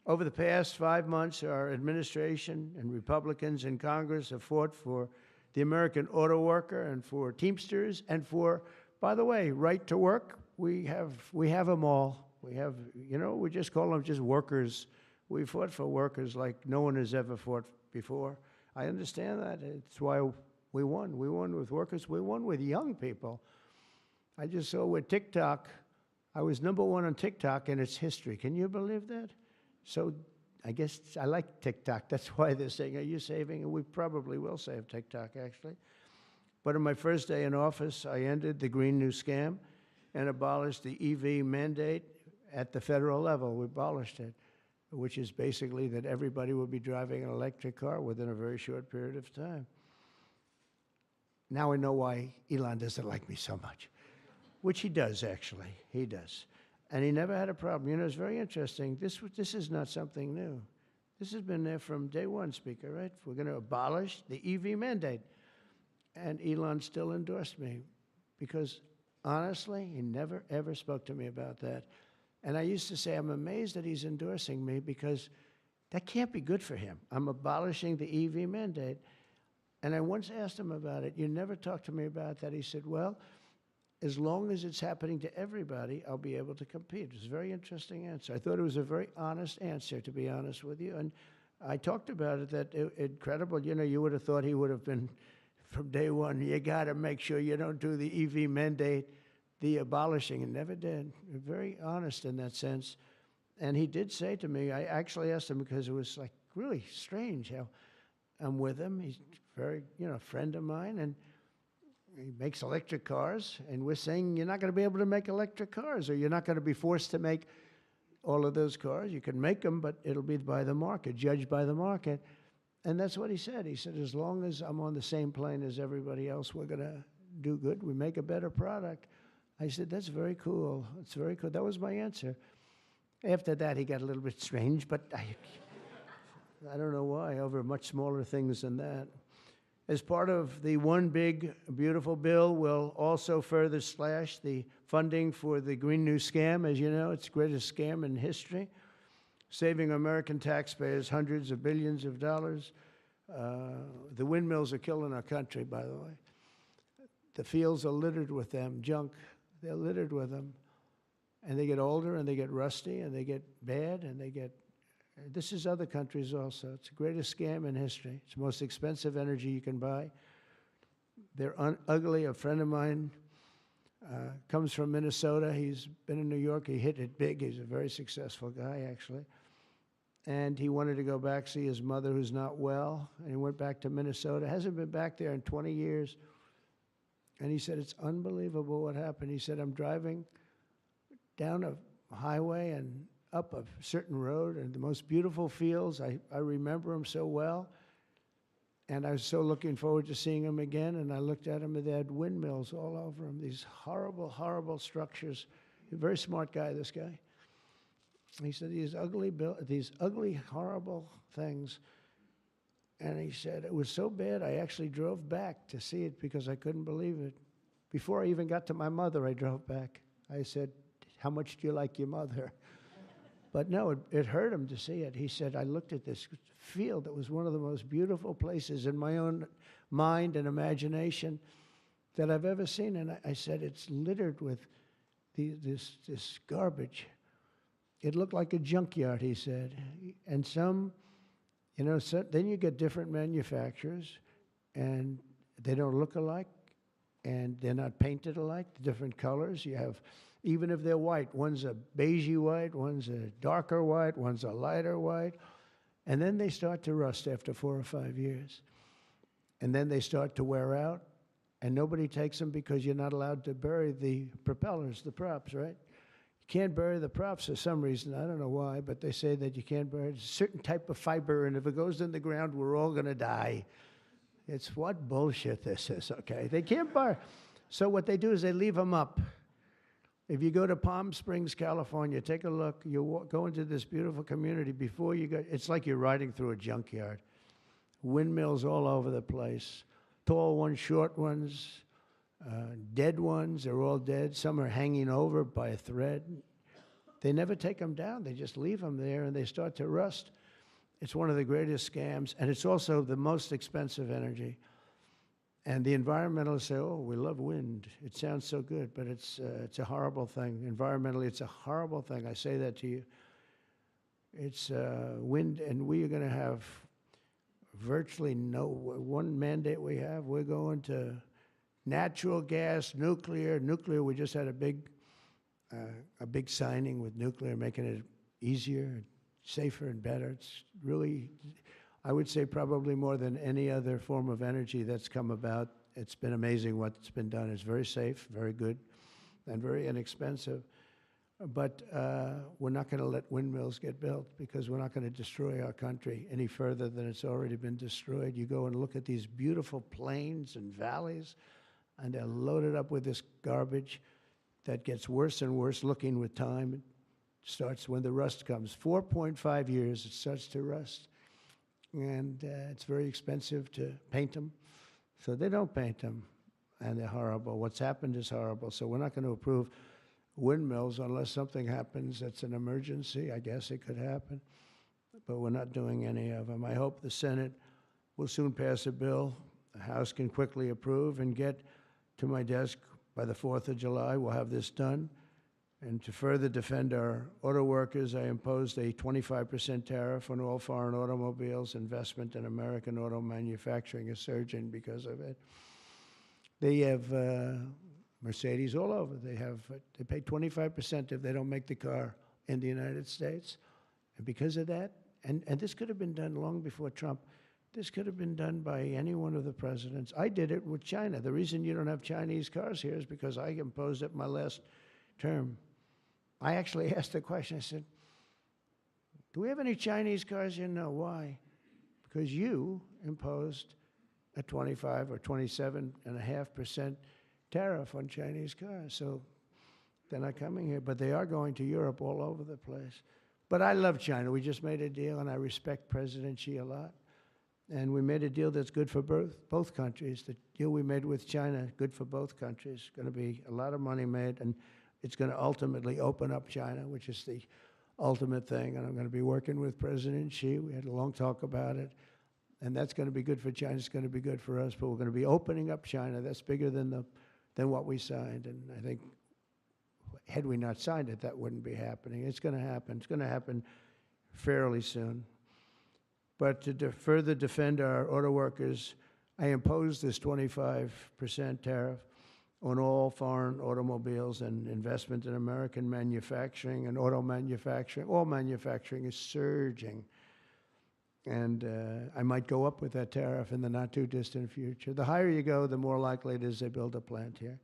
Over the past 5 months, our administration and Republicans in Congress have fought for the American auto worker and for Teamsters and for, by the way, right to work. We have them all. We have, you know, we just call them just workers. We fought for workers like no one has ever fought before. I understand that. It's why we won. We won with workers. We won with young people. I just saw with TikTok, I was #1 on TikTok in its history. Can you believe that? So I guess I like TikTok. That's why they're saying, are you saving? And we probably will save TikTok, actually. But on my first day in office, I ended the Green New Scam and abolished the EV mandate at the federal level. We abolished it, which is basically that everybody will be driving an electric car within a very short period of time. Now I know why Elon doesn't like me so much, which he does, actually. He does. And he never had a problem. You know, it's very interesting. This is not something new. This has been there from day one, Speaker, right? We're going to abolish the EV mandate. And Elon still endorsed me because, honestly, he never, ever spoke to me about that. And I used to say, I'm amazed that he's endorsing me because that can't be good for him. I'm abolishing the EV mandate. And I once asked him about it. You never talked to me about that. He said, well, as long as it's happening to everybody, I'll be able to compete. It was a very interesting answer. I thought it was a very honest answer, to be honest with you. And I talked about it, that incredible. You know, you would have thought he would have been, from day one, you got to make sure you don't do the EV mandate, the abolishing, and never did. Very honest in that sense. And he did say to me, I actually asked him because it was like really strange how I'm with him. He's very, you know, a friend of mine, and he makes electric cars, and we're saying you're not going to be able to make electric cars, or you're not going to be forced to make all of those cars. You can make them, but it'll be by the market, judged by the market. And that's what he said. He said, as long as I'm on the same plane as everybody else, we're going to do good. We make a better product. I said, that's very cool. It's very cool. That was my answer. After that, he got a little bit strange, but I don't know why, over much smaller things than that. As part of the One Big Beautiful Bill, we'll also further slash the funding for the Green New Scam. As you know, it's the greatest scam in history, saving American taxpayers hundreds of billions of dollars. The windmills are killing our country, by the way. The fields are littered with them, junk. They're littered with them. And they get older, and they get rusty, and they get bad, and they get... This is other countries also. It's the greatest scam in history. It's the most expensive energy you can buy. They're ugly. A friend of mine comes from Minnesota. He's been in New York. He hit it big. He's a very successful guy, actually. And he wanted to go back, see his mother who's not well, and he went back to Minnesota. Hasn't been back there in 20 years. And he said, it's unbelievable what happened. He said, I'm driving down a highway and up a certain road, and the most beautiful fields. I remember them so well. And I was so looking forward to seeing them again, and I looked at them, and they had windmills all over them, these horrible, horrible structures. A very smart guy, this guy. He said, these ugly, horrible things. And he said, it was so bad, I actually drove back to see it because I couldn't believe it. Before I even got to my mother, I drove back. I said, how much do you like your mother? But no, it hurt him to see it. He said, I looked at this field that was one of the most beautiful places in my own mind and imagination that I've ever seen. And I said, it's littered with this garbage. It looked like a junkyard, he said. And some, you know, so then you get different manufacturers, and they don't look alike, and they're not painted alike, different colors. You have, even if they're white, one's a beigey white, one's a darker white, one's a lighter white. And then they start to rust after 4 or 5 years. And then they start to wear out, and nobody takes them because you're not allowed to bury the propellers, the props, right? You can't bury the props for some reason. I don't know why, but they say that you can't bury it. It's a certain type of fiber, and if it goes in the ground, we're all going to die. It's what bullshit this is, okay? They can't bury. So what they do is they leave them up. If you go to Palm Springs, California, take a look. You go into this beautiful community. Before you go, it's like you're riding through a junkyard. Windmills all over the place. Tall ones, short ones, dead ones. They're all dead. Some are hanging over by a thread. They never take them down. They just leave them there, and they start to rust. It's one of the greatest scams, and it's also the most expensive energy. And the environmentalists say, oh, we love wind. It sounds so good, but it's a horrible thing. Environmentally, it's a horrible thing. I say that to you. It's wind, and we are going to have virtually no, one mandate we have, we're going to natural gas, nuclear. Nuclear, we just had a big signing with nuclear, making it easier, safer, and better. It's really, I would say, probably more than any other form of energy that's come about. It's been amazing what's been done. It's very safe, very good, and very inexpensive. But we're not going to let windmills get built because we're not going to destroy our country any further than it's already been destroyed. You go and look at these beautiful plains and valleys, and they're loaded up with this garbage that gets worse and worse looking with time. It starts when the rust comes. 4.5 years, it starts to rust. And it's very expensive to paint them. So they don't paint them, and they're horrible. What's happened is horrible. So we're not going to approve windmills unless something happens that's an emergency. I guess it could happen, but we're not doing any of them. I hope the Senate will soon pass a bill the House can quickly approve and get to my desk by the 4th of July. We'll have this done. And to further defend our auto workers, I imposed a 25% tariff on all foreign automobiles. Investment in American auto manufacturing is surging because of it. They have Mercedes all over. They pay 25% if they don't make the car in the United States. And because of that, and this could have been done long before Trump, this could have been done by any one of the presidents. I did it with China. The reason you don't have Chinese cars here is because I imposed it my last term. I actually asked the question. I said, do we have any Chinese cars here? No. Why? Because you imposed a 25 or 27.5% tariff on Chinese cars. So they're not coming here, but they are going to Europe all over the place. But I love China. We just made a deal, and I respect President Xi a lot. And we made a deal that's good for both countries. The deal we made with China, good for both countries. Going to be a lot of money made, and it's going to ultimately open up China, which is the ultimate thing. And I'm going to be working with President Xi. We had a long talk about it. And that's going to be good for China. It's going to be good for us. But we're going to be opening up China. That's bigger than what we signed. And I think had we not signed it, that wouldn't be happening. It's going to happen. It's going to happen fairly soon. But to further defend our auto workers, I imposed this 25% tariff on all foreign automobiles and investment in American manufacturing and auto manufacturing. All manufacturing is surging. And I might go up with that tariff in the not-too-distant future. The higher you go, the more likely it is they build a plant here.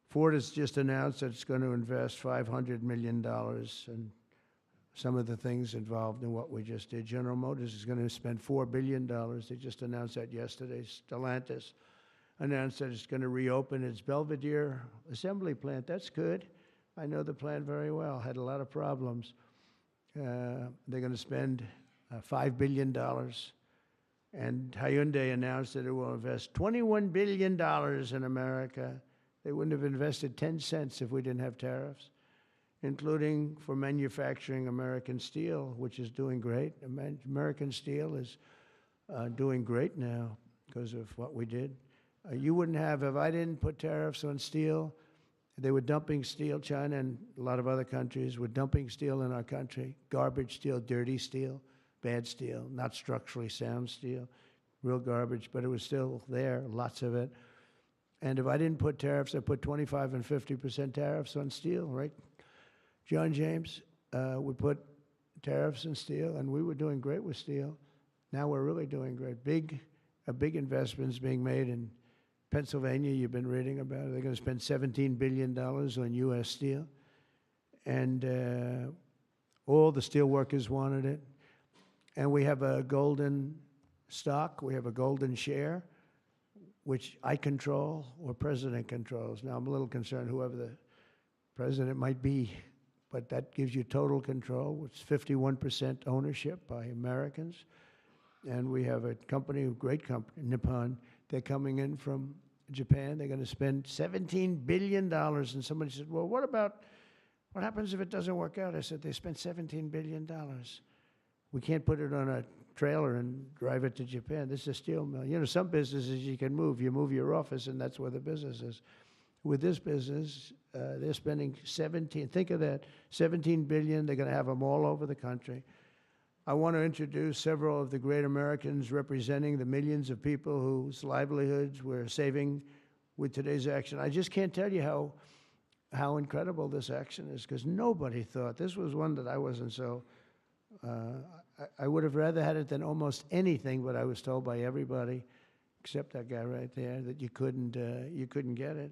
Ford has just announced that it's going to invest $500 million in some of the things involved in what we just did. General Motors is going to spend $4 billion. They just announced that yesterday. Stellantis announced that it's going to reopen its Belvidere assembly plant. That's good. I know the plant very well. Had a lot of problems. They're going to spend $5 billion. And Hyundai announced that it will invest $21 billion in America. They wouldn't have invested 10 cents if we didn't have tariffs, including for manufacturing American steel, which is doing great. American steel is doing great now because of what we did. You wouldn't have, if I didn't put tariffs on steel, they were dumping steel. China and a lot of other countries were dumping steel in our country. Garbage steel, dirty steel, bad steel, not structurally sound steel, real garbage, but it was still there, lots of it. And if I didn't put tariffs, I put 25 and 50% tariffs on steel, right? John James would put tariffs on steel, and we were doing great with steel. Now we're really doing great. A big investment is being made in Pennsylvania. You've been reading about it. They're going to spend $17 billion on U.S. steel. And all the steel workers wanted it. And we have a golden stock. We have a golden share, which I control or President controls. Now, I'm a little concerned whoever the president might be, but that gives you total control. It's 51% ownership by Americans. And we have a company, a great company, Nippon. They're coming in from Japan. They're going to spend $17 billion. And somebody said, well, what happens if it doesn't work out? I said, they spent $17 billion. We can't put it on a trailer and drive it to Japan. This is a steel mill. You know, some businesses you can move. You move your office, and that's where the business is. With this business, they're spending think of that, $17 billion. They're going to have them all over the country. I want to introduce several of the great Americans representing the millions of people whose livelihoods we're saving with today's action. I just can't tell you how incredible this action is, because nobody thought. This was one that I wasn't so, I would have rather had it than almost anything, but I was told by everybody, except that guy right there, that you couldn't get it.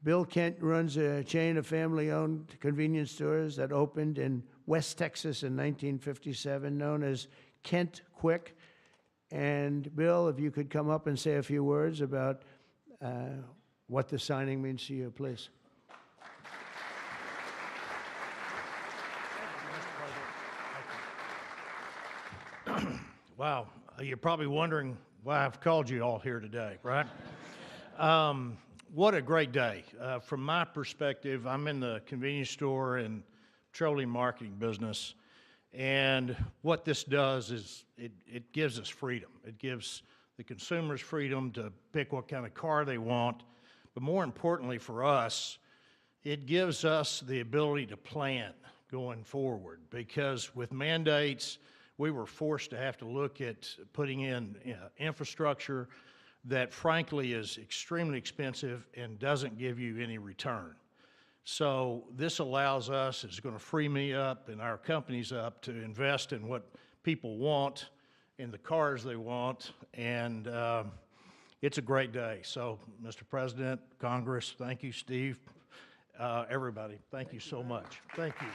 Bill Kent runs a chain of family-owned convenience stores that opened in West Texas in 1957, known as Kent Quick. And Bill, if you could come up and say a few words about what the signing means to you, please. Wow, you're probably wondering why I've called you all here today, right? What a great day. From my perspective, I'm in the convenience store and petroleum marketing business, and what this does is it gives us freedom. It gives the consumers freedom to pick what kind of car they want, but more importantly for us, it gives us the ability to plan going forward, because with mandates, we were forced to have to look at putting in infrastructure that frankly is extremely expensive and doesn't give you any return. So this allows us, it's going to free me up and our companies up to invest in what people want, in the cars they want, and it's a great day. So, Mr. President, Congress, thank you, Steve, everybody, thank you so much. Thank you.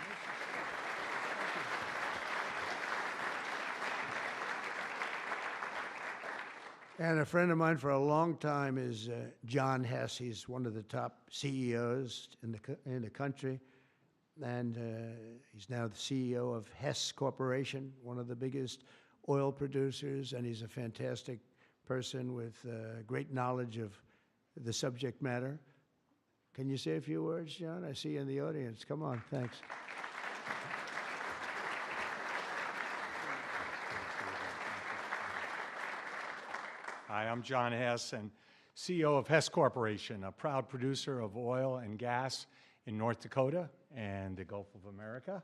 And a friend of mine for a long time is John Hess. He's one of the top CEOs in the country, and he's now the CEO of Hess Corporation, one of the biggest oil producers, and he's a fantastic person with great knowledge of the subject matter. Can you say a few words, John? I see you in the audience. Come on, thanks. Hi, I'm John Hess, and CEO of Hess Corporation, a proud producer of oil and gas in North Dakota and the Gulf of America.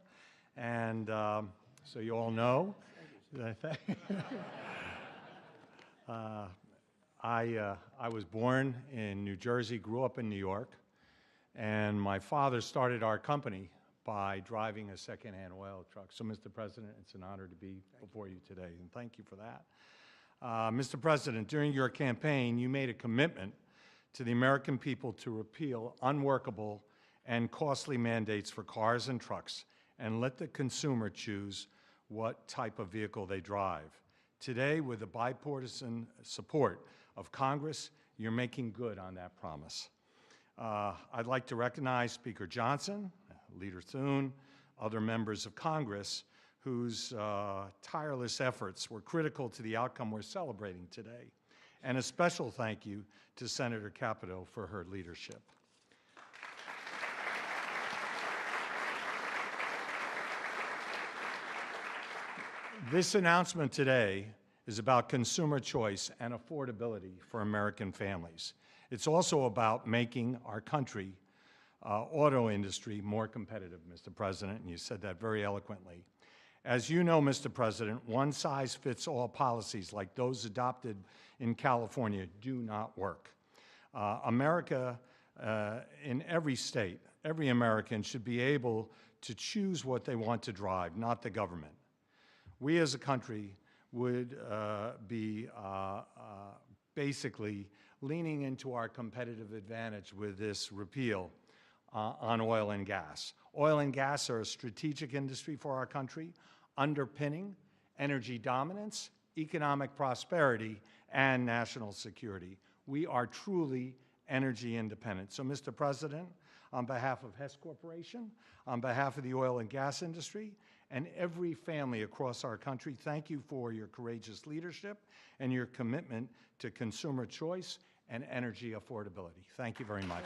And so you all know, I was born in New Jersey, grew up in New York, and my father started our company by driving a secondhand oil truck. So, Mr. President, it's an honor to be before you today, and thank you for that. Mr. President, during your campaign, you made a commitment to the American people to repeal unworkable and costly mandates for cars and trucks and let the consumer choose what type of vehicle they drive. Today, with the bipartisan support of Congress, you're making good on that promise. I'd like to recognize Speaker Johnson, Leader Thune, other members of Congress whose tireless efforts were critical to the outcome we're celebrating today. And a special thank you to Senator Capito for her leadership. This announcement today is about consumer choice and affordability for American families. It's also about making our country, auto industry, more competitive, Mr. President, and you said that very eloquently. As you know, Mr. President, one-size-fits-all policies like those adopted in California do not work. America, in every state, every American should be able to choose what they want to drive, not the government. We as a country would be basically leaning into our competitive advantage with this repeal on oil and gas. Oil and gas are a strategic industry for our country, underpinning energy dominance, economic prosperity, and national security. We are truly energy independent. So, Mr. President, on behalf of Hess Corporation, on behalf of the oil and gas industry, and every family across our country, thank you for your courageous leadership and your commitment to consumer choice and energy affordability. Thank you very much.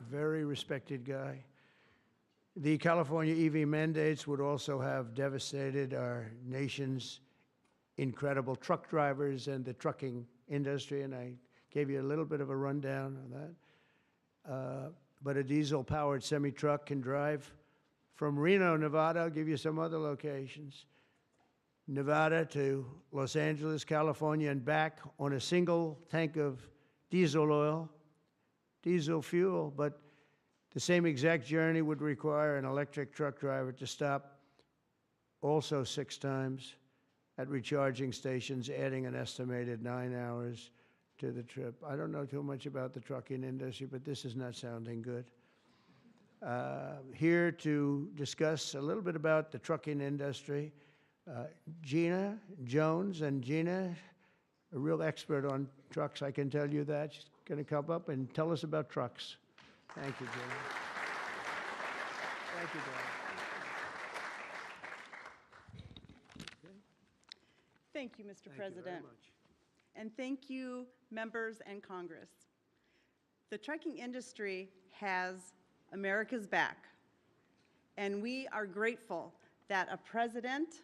Very respected guy. The California EV mandates would also have devastated our nation's incredible truck drivers and the trucking industry, and I gave you a little bit of a rundown on that. But a diesel-powered semi-truck can drive from Reno, Nevada, I'll give you some other locations, Nevada to Los Angeles, California, and back on a single tank of diesel oil, diesel fuel, but the same exact journey would require an electric truck driver to stop also 6 times at recharging stations, adding an estimated 9 hours to the trip. I don't know too much about the trucking industry, but this is not sounding good. Here to discuss a little bit about the trucking industry, Gina Jones. And Gina, a real expert on trucks, I can tell you that. She's going to come up and tell us about trucks. Thank you, Gina. Thank you, Dan. Thank you, Mr. Thank you President. very much. And thank you, members and Congress. The trucking industry has America's back, and we are grateful that a president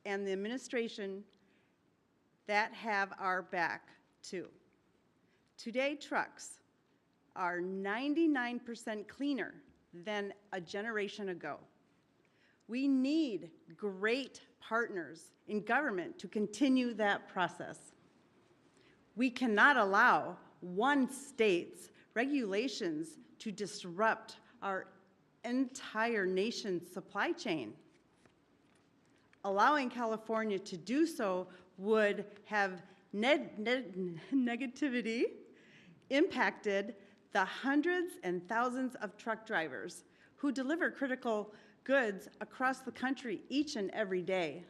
and the administration that have our back too. Today, trucks are 99% cleaner than a generation ago. We need great partners in government to continue that process. We cannot allow one state's regulations to disrupt our entire nation's supply chain. Allowing California to do so would have negativity impacted the hundreds and thousands of truck drivers who deliver critical goods across the country each and every day.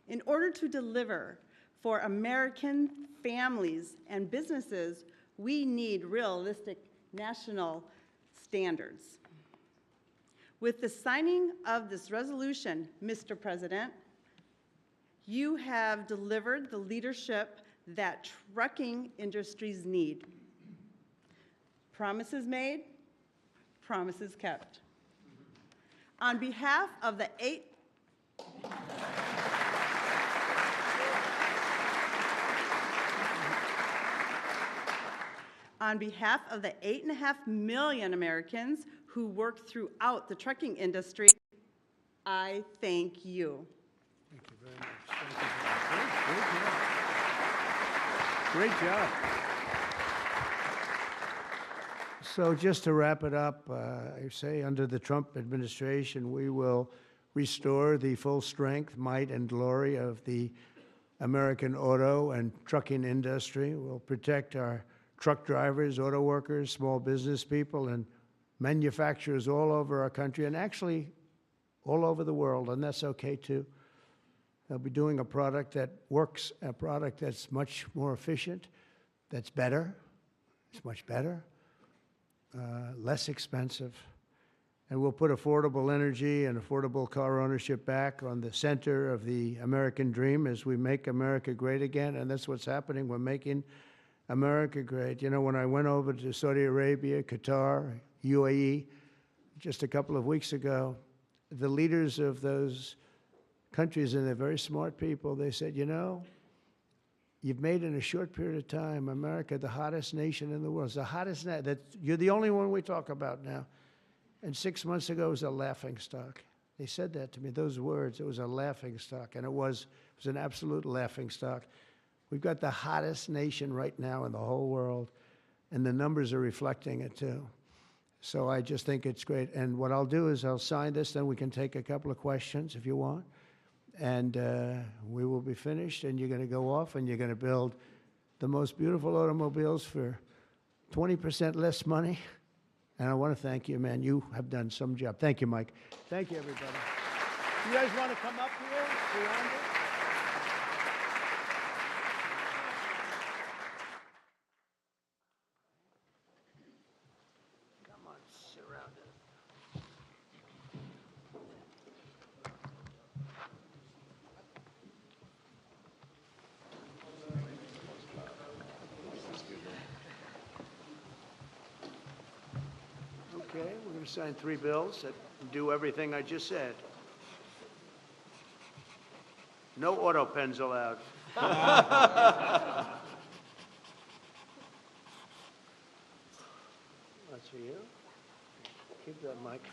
In order to deliver for American families and businesses, we need realistic national standards. With the signing of this resolution, Mr. President, you have delivered the leadership that trucking industries need. Promises made, promises kept. On behalf of the On behalf of the 8.5 million Americans who work throughout the trucking industry, I thank you. Thank you very much. Thank you very much. Great job. So just to wrap it up, I say under the Trump administration, we will restore the full strength, might, and glory of the American auto and trucking industry. We'll protect our truck drivers, auto workers, small business people, and manufacturers all over our country, and actually all over the world, and that's okay too. They'll be doing a product that works, a product that's much more efficient, that's better, it's much better, less expensive. And we'll put affordable energy and affordable car ownership back on the center of the American dream as we make America great again. And that's what's happening. We're making America great. You know, when I went over to Saudi Arabia, Qatar, UAE, just a couple of weeks ago, the leaders of those countries, and they're very smart people, they said, you know, you've made in a short period of time America the hottest nation in the world. It's the hottest, you're the only one we talk about now. And 6 months ago, it was a laughingstock. They said that to me, those words. It was a laughingstock, and it was an absolute laughingstock. We've got the hottest nation right now in the whole world, and the numbers are reflecting it too. So I just think it's great. And what I'll do is I'll sign this, then we can take a couple of questions if you want. And we will be finished, and you're going to go off, and you're going to build the most beautiful automobiles for 20% less money. And I want to thank you, man. You have done some job. Thank you, Mike. Thank you, everybody. You guys want to come up here? Beyond it? Come on, sit around it. Okay, we're going to sign 3 bills that do everything I just said. No auto pens allowed. That's for you. Keep that, Mike.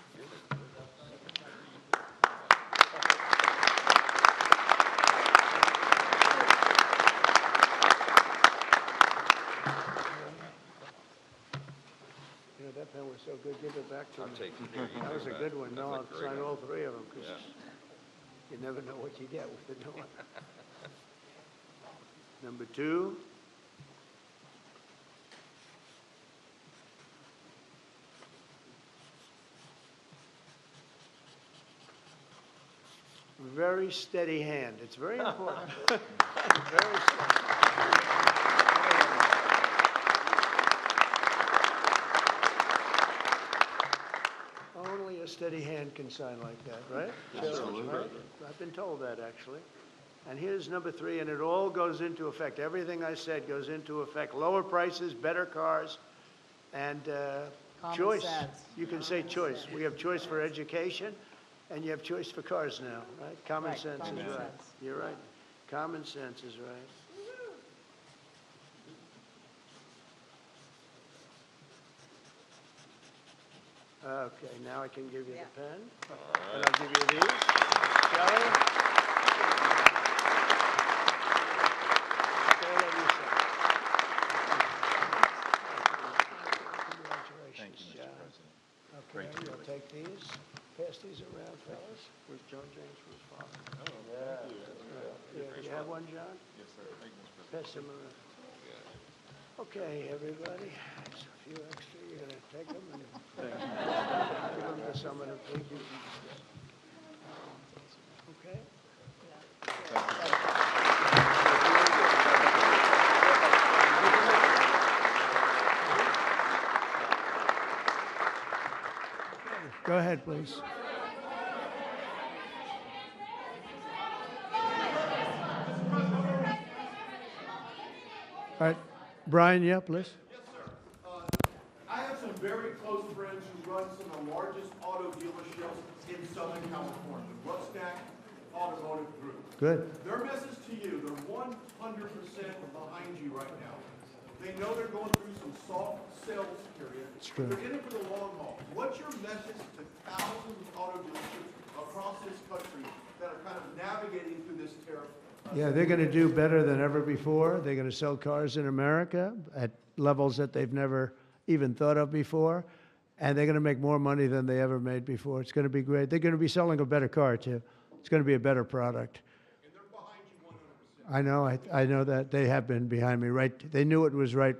You know, that pen was so good, give it back to me. I'll take it. That was a good one. No, I'll sign all 3 of them, because Yeah. you never know what you get with the new one. Number 2. Very steady hand. It's very important. Very steady. Only a steady hand can sign like that, right? Absolutely. Right? I've been told that, actually. And here's number 3, and it all goes into effect. Everything I said goes into effect. Lower prices, better cars, and choice. sense. You can say choice. We have choice for education, and you have choice for cars now, right? Common Right, sense common is right. sense. You're right. Common sense is right. Okay, now I can give you the pen. And I'll give you these. Shelley? All of you sign. Congratulations, John. Okay, you'll take these. Pass these around, fellas. Where's John James from his father? Oh, yeah. You have one, John? Yes, sir. Thank you, Mr. Pass them around. Okay, everybody, there's a few extra, you're gonna take them and give them to someone who thinks you. Okay? Go ahead, please. All right, Brian, yeah, please. Yes, sir. I have some very close friends who run some of the largest auto dealerships in Southern California, Rusnak Automotive Group. Good. Their message to you, they're 100% behind you right now. They know they're going through some soft sales period. It's true. They're in it for the long haul. What's your message to thousands of auto dealerships across this country that are kind of navigating through this tariff? Yeah, they're going to do better than ever before. They're going to sell cars in America at levels that they've never even thought of before. And they're going to make more money than they ever made before. It's going to be great. They're going to be selling a better car, too. It's going to be a better product. And they're behind you I know, I know that. They have been behind me, right? They knew it was right.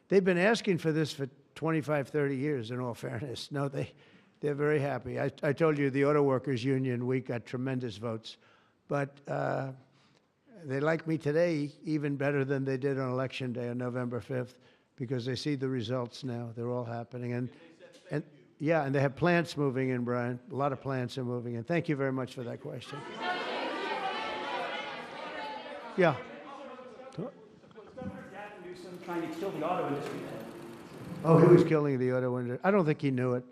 They've been asking for this for 25, 30 years, in all fairness. No, they're very happy. I told you the Auto Workers Union, we got tremendous votes. But they like me today even better than they did on Election Day on November 5th because they see the results now. They're all happening. And yeah, and they have plants moving in, Brian. A lot of plants are moving in. Thank you very much for that question. Yeah. Trying to kill the auto industry. Oh, he was killing the auto industry. I don't think he knew it.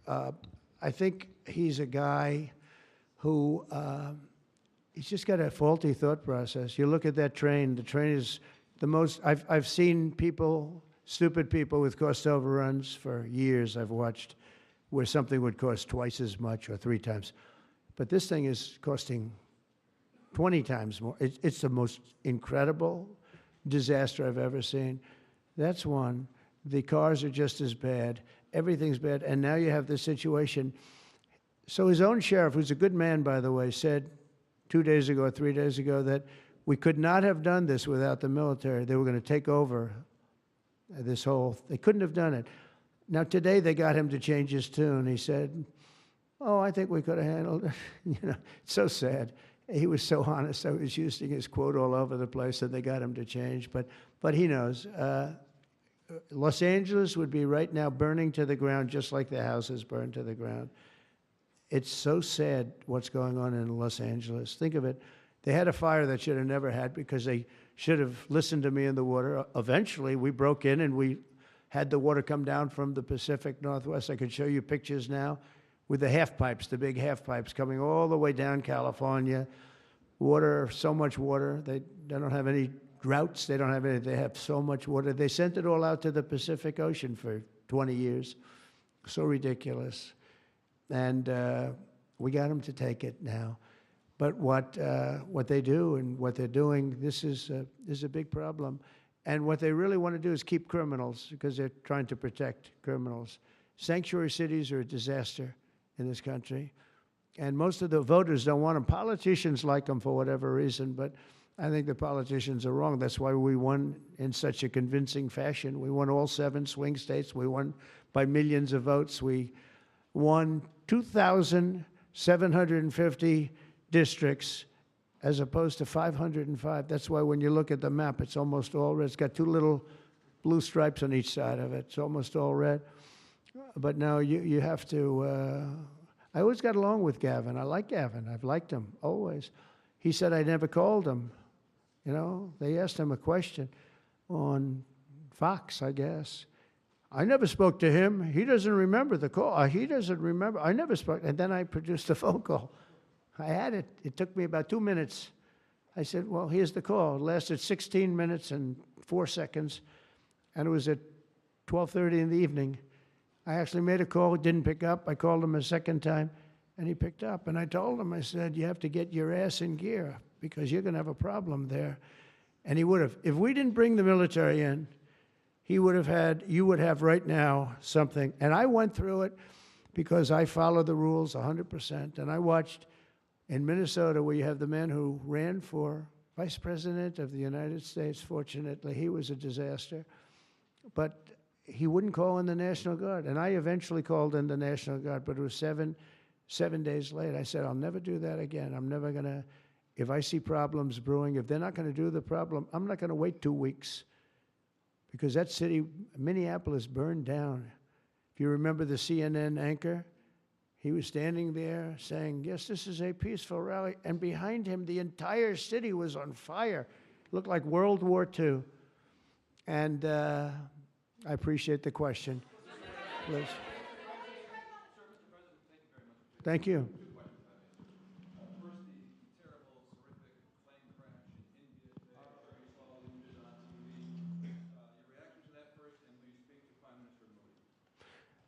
I think he's a guy who he's just got a faulty thought process. You look at that train. The train is the most. I've seen people, stupid people, with cost overruns for years. I've watched where something would cost twice as much or 3 times, but this thing is costing 20 times more. It's the most incredible disaster I've ever seen. That's one. The cars are just as bad. Everything's bad. And now you have this situation. So his own sheriff, who's a good man, by the way, said 2 days ago or 3 days ago that we could not have done this without the military. They were going to take over this whole, they couldn't have done it. Now today they got him to change his tune. He said, oh, I think we could have handled it. You know, it's so sad. He was so honest. I was using his quote all over the place, and they got him to change. But he knows. Los Angeles would be right now burning to the ground, just like the houses burned to the ground. It's so sad what's going on in Los Angeles. Think of it. They had a fire that should have never had because they should have listened to me in the water. Eventually, we broke in and we had the water come down from the Pacific Northwest. I could show you pictures now with the half pipes, the big half pipes coming all the way down California. Water, so much water. They don't have any droughts. They don't have any. They have so much water. They sent it all out to the Pacific Ocean for 20 years. So ridiculous. And we got them to take it now. But what they do and what they're doing, this is a big problem. And what they really want to do is keep criminals because they're trying to protect criminals. Sanctuary cities are a disaster in this country. And most of the voters don't want them. Politicians like them for whatever reason, but I think the politicians are wrong. That's why we won in such a convincing fashion. We won all 7 swing states. We won by millions of votes. We won 2,750 districts as opposed to 505. That's why when you look at the map, it's almost all red. It's got 2 little blue stripes on each side of it. It's almost all red. But now you have to, I always got along with Gavin. I like Gavin. I've liked him, always. He said I never called him. You know, they asked him a question on Fox, I guess. I never spoke to him. He doesn't remember the call. He doesn't remember. I never spoke. And then I produced a phone call. I had it. It took me about 2 minutes. I said, well, here's the call. It lasted 16 minutes and 4 seconds. And it was at 12:30 in the evening. I actually made a call, didn't pick up. I called him a second time, and he picked up. And I told him, I said, you have to get your ass in gear because you're going to have a problem there. And he would have. If we didn't bring the military in, he would have had, you would have right now something. And I went through it because I follow the rules 100%. And I watched in Minnesota where you have the man who ran for vice president of the United States. Fortunately, he was a disaster. But he wouldn't call in the National Guard. And I eventually called in the National Guard, but it was seven days late. I said, I'll never do that again. I'm never going to, if I see problems brewing, if they're not going to do the problem, I'm not going to wait 2 weeks. Because that city, Minneapolis, burned down. If you remember the CNN anchor, he was standing there saying, yes, this is a peaceful rally. And behind him, the entire city was on fire. It looked like World War II. And I appreciate the question. Please. Thank you.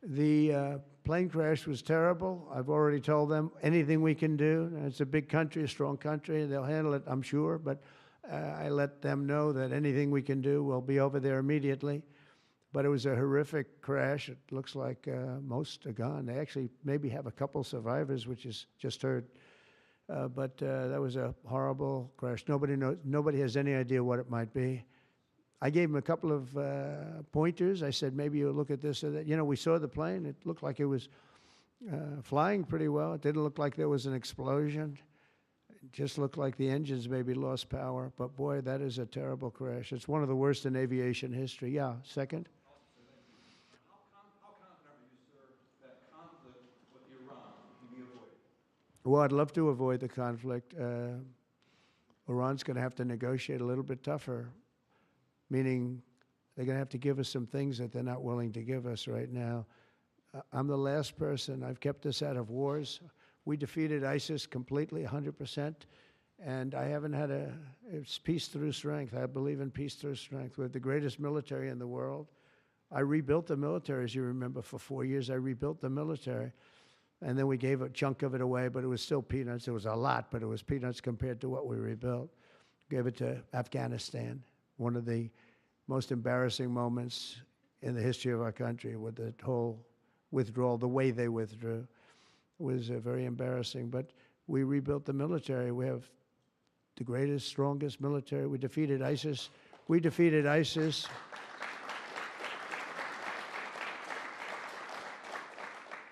The plane crash was terrible. I've already told them anything we can do. It's a big country, a strong country. They'll handle it, I'm sure. But I let them know that anything we can do, we'll be over there immediately. But it was a horrific crash. It looks like most are gone. They actually maybe have a couple survivors, which is just heard. But that was a horrible crash. Nobody has any idea what it might be. I gave him a couple of pointers. I said, maybe you'll look at this or that. You know, we saw the plane. It looked like it was flying pretty well. It didn't look like there was an explosion. It just looked like the engines maybe lost power. But boy, that is a terrible crash. It's one of the worst in aviation history. Yeah, second. How confident are you, sir, that conflict with Iran can be avoided? Well, I'd love to avoid the conflict. Iran's going to have to negotiate a little bit tougher, meaning they're going to have to give us some things that they're not willing to give us right now. I'm the last person. I've kept us out of wars. We defeated ISIS completely, 100%, and I haven't had it's peace through strength. I believe in peace through strength. We're the greatest military in the world. I rebuilt the military, as you remember, for 4 years. I rebuilt the military, and then we gave a chunk of it away, but it was still peanuts. It was a lot, but it was peanuts compared to what we rebuilt. Gave it to Afghanistan, one of the most embarrassing moments in the history of our country with the whole withdrawal, the way they withdrew was very embarrassing. But we rebuilt the military. We have the greatest, strongest military. We defeated ISIS. We defeated ISIS.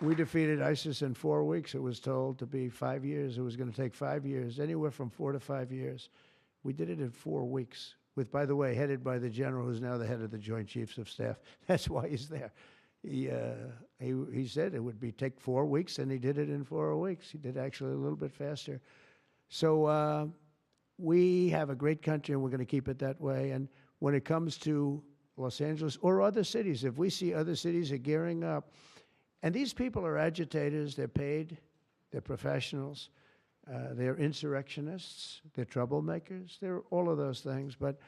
We defeated ISIS in 4 weeks. It was told to be 5 years. It was going to take 5 years, anywhere from 4 to 5 years. We did it in 4 weeks, with, by the way, headed by the general who's now the head of the Joint Chiefs of Staff. That's why he's there. He said it would take 4 weeks, and he did it in 4 weeks. He did actually a little bit faster. So we have a great country, and we're going to keep it that way. And when it comes to Los Angeles or other cities, if we see other cities are gearing up, and these people are agitators, they're paid, they're professionals, they're insurrectionists, they're troublemakers, they're all of those things. But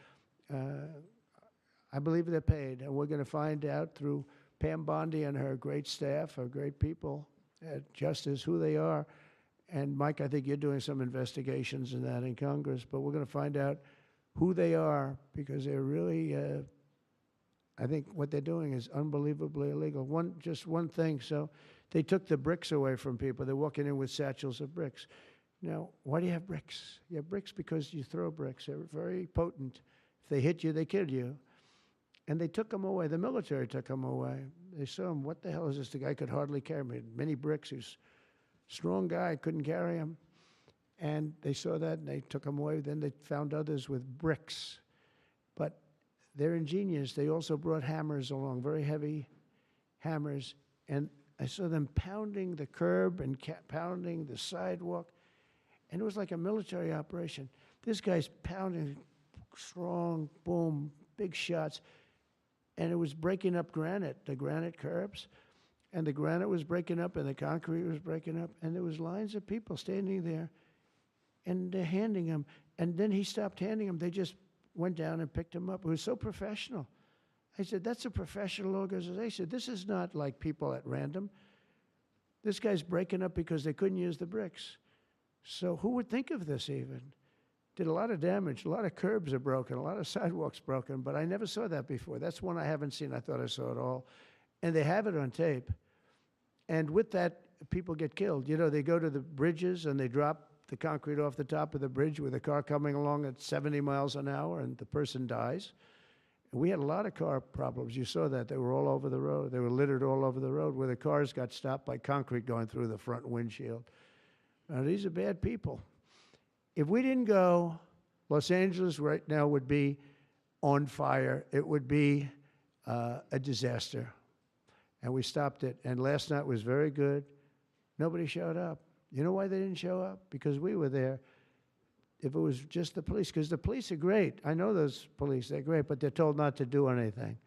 I believe they're paid, and we're going to find out through Pam Bondi and her great staff, her great people at Justice, who they are. And Mike, I think you're doing some investigations in that in Congress, but we're going to find out who they are, because they're really, I think what they're doing is unbelievably illegal. Just one thing, so they took the bricks away from people. They're walking in with satchels of bricks. Now, why do you have bricks? You have bricks because you throw bricks. They're very potent. If they hit you, they kill you. And they took them away. The military took them away. They saw him. What the hell is this? The guy could hardly carry me. Many bricks. He's a strong guy. Couldn't carry him. And they saw that, and they took him away. Then they found others with bricks. But they're ingenious. They also brought hammers along, very heavy hammers. And I saw them pounding the curb and pounding the sidewalk. And it was like a military operation. This guy's pounding strong, boom, big shots. And it was breaking up granite, the granite curbs. And the granite was breaking up, and the concrete was breaking up. And there was lines of people standing there, and they're handing them. And then he stopped handing them. They just went down and picked them up. It was so professional. I said, that's a professional organization. This is not like people at random. This guy's breaking up because they couldn't use the bricks. So who would think of this even? Did a lot of damage. A lot of curbs are broken. A lot of sidewalks broken. But I never saw that before. That's one I haven't seen. I thought I saw it all. And they have it on tape. And with that, people get killed. You know, they go to the bridges and they drop the concrete off the top of the bridge with a car coming along at 70 miles an hour, and the person dies. And we had a lot of car problems. You saw that. They were all over the road. They were littered all over the road where the cars got stopped by concrete going through the front windshield. Now, these are bad people. If we didn't go, Los Angeles right now would be on fire. It would be a disaster. And we stopped it. And last night was very good. Nobody showed up. You know why they didn't show up? Because we were there. If it was just the police, because the police are great. I know those police, they're great, but they're told not to do anything.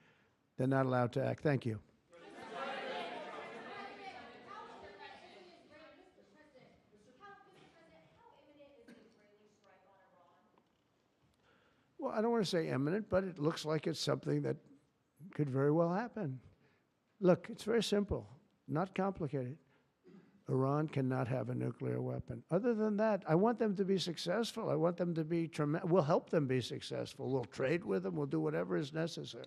They're not allowed to act. Thank you. Well, I don't want to say imminent, but it looks like it's something that could very well happen. Look, it's very simple, not complicated. Iran cannot have a nuclear weapon. Other than that, I want them to be successful. I want them to be tremendous. We'll help them be successful. We'll trade with them. We'll do whatever is necessary.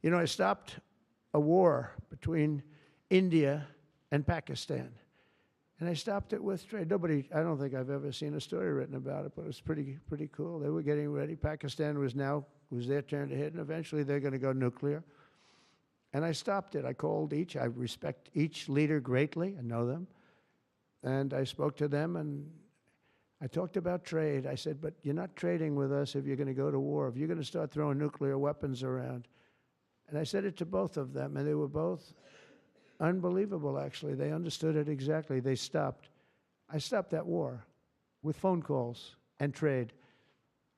You know, I stopped a war between India and Pakistan. And I stopped it with trade. Nobody, I don't think I've ever seen a story written about it, but it was pretty cool. They were getting ready. Pakistan was their turn to hit, and eventually they're going to go nuclear. And I stopped it. I called each. I respect each leader greatly. I know them. And I spoke to them, and I talked about trade. I said, but you're not trading with us if you're going to go to war, if you're going to start throwing nuclear weapons around. And I said it to both of them, and they were both unbelievable, actually. They understood it exactly. They stopped. I stopped that war with phone calls and trade.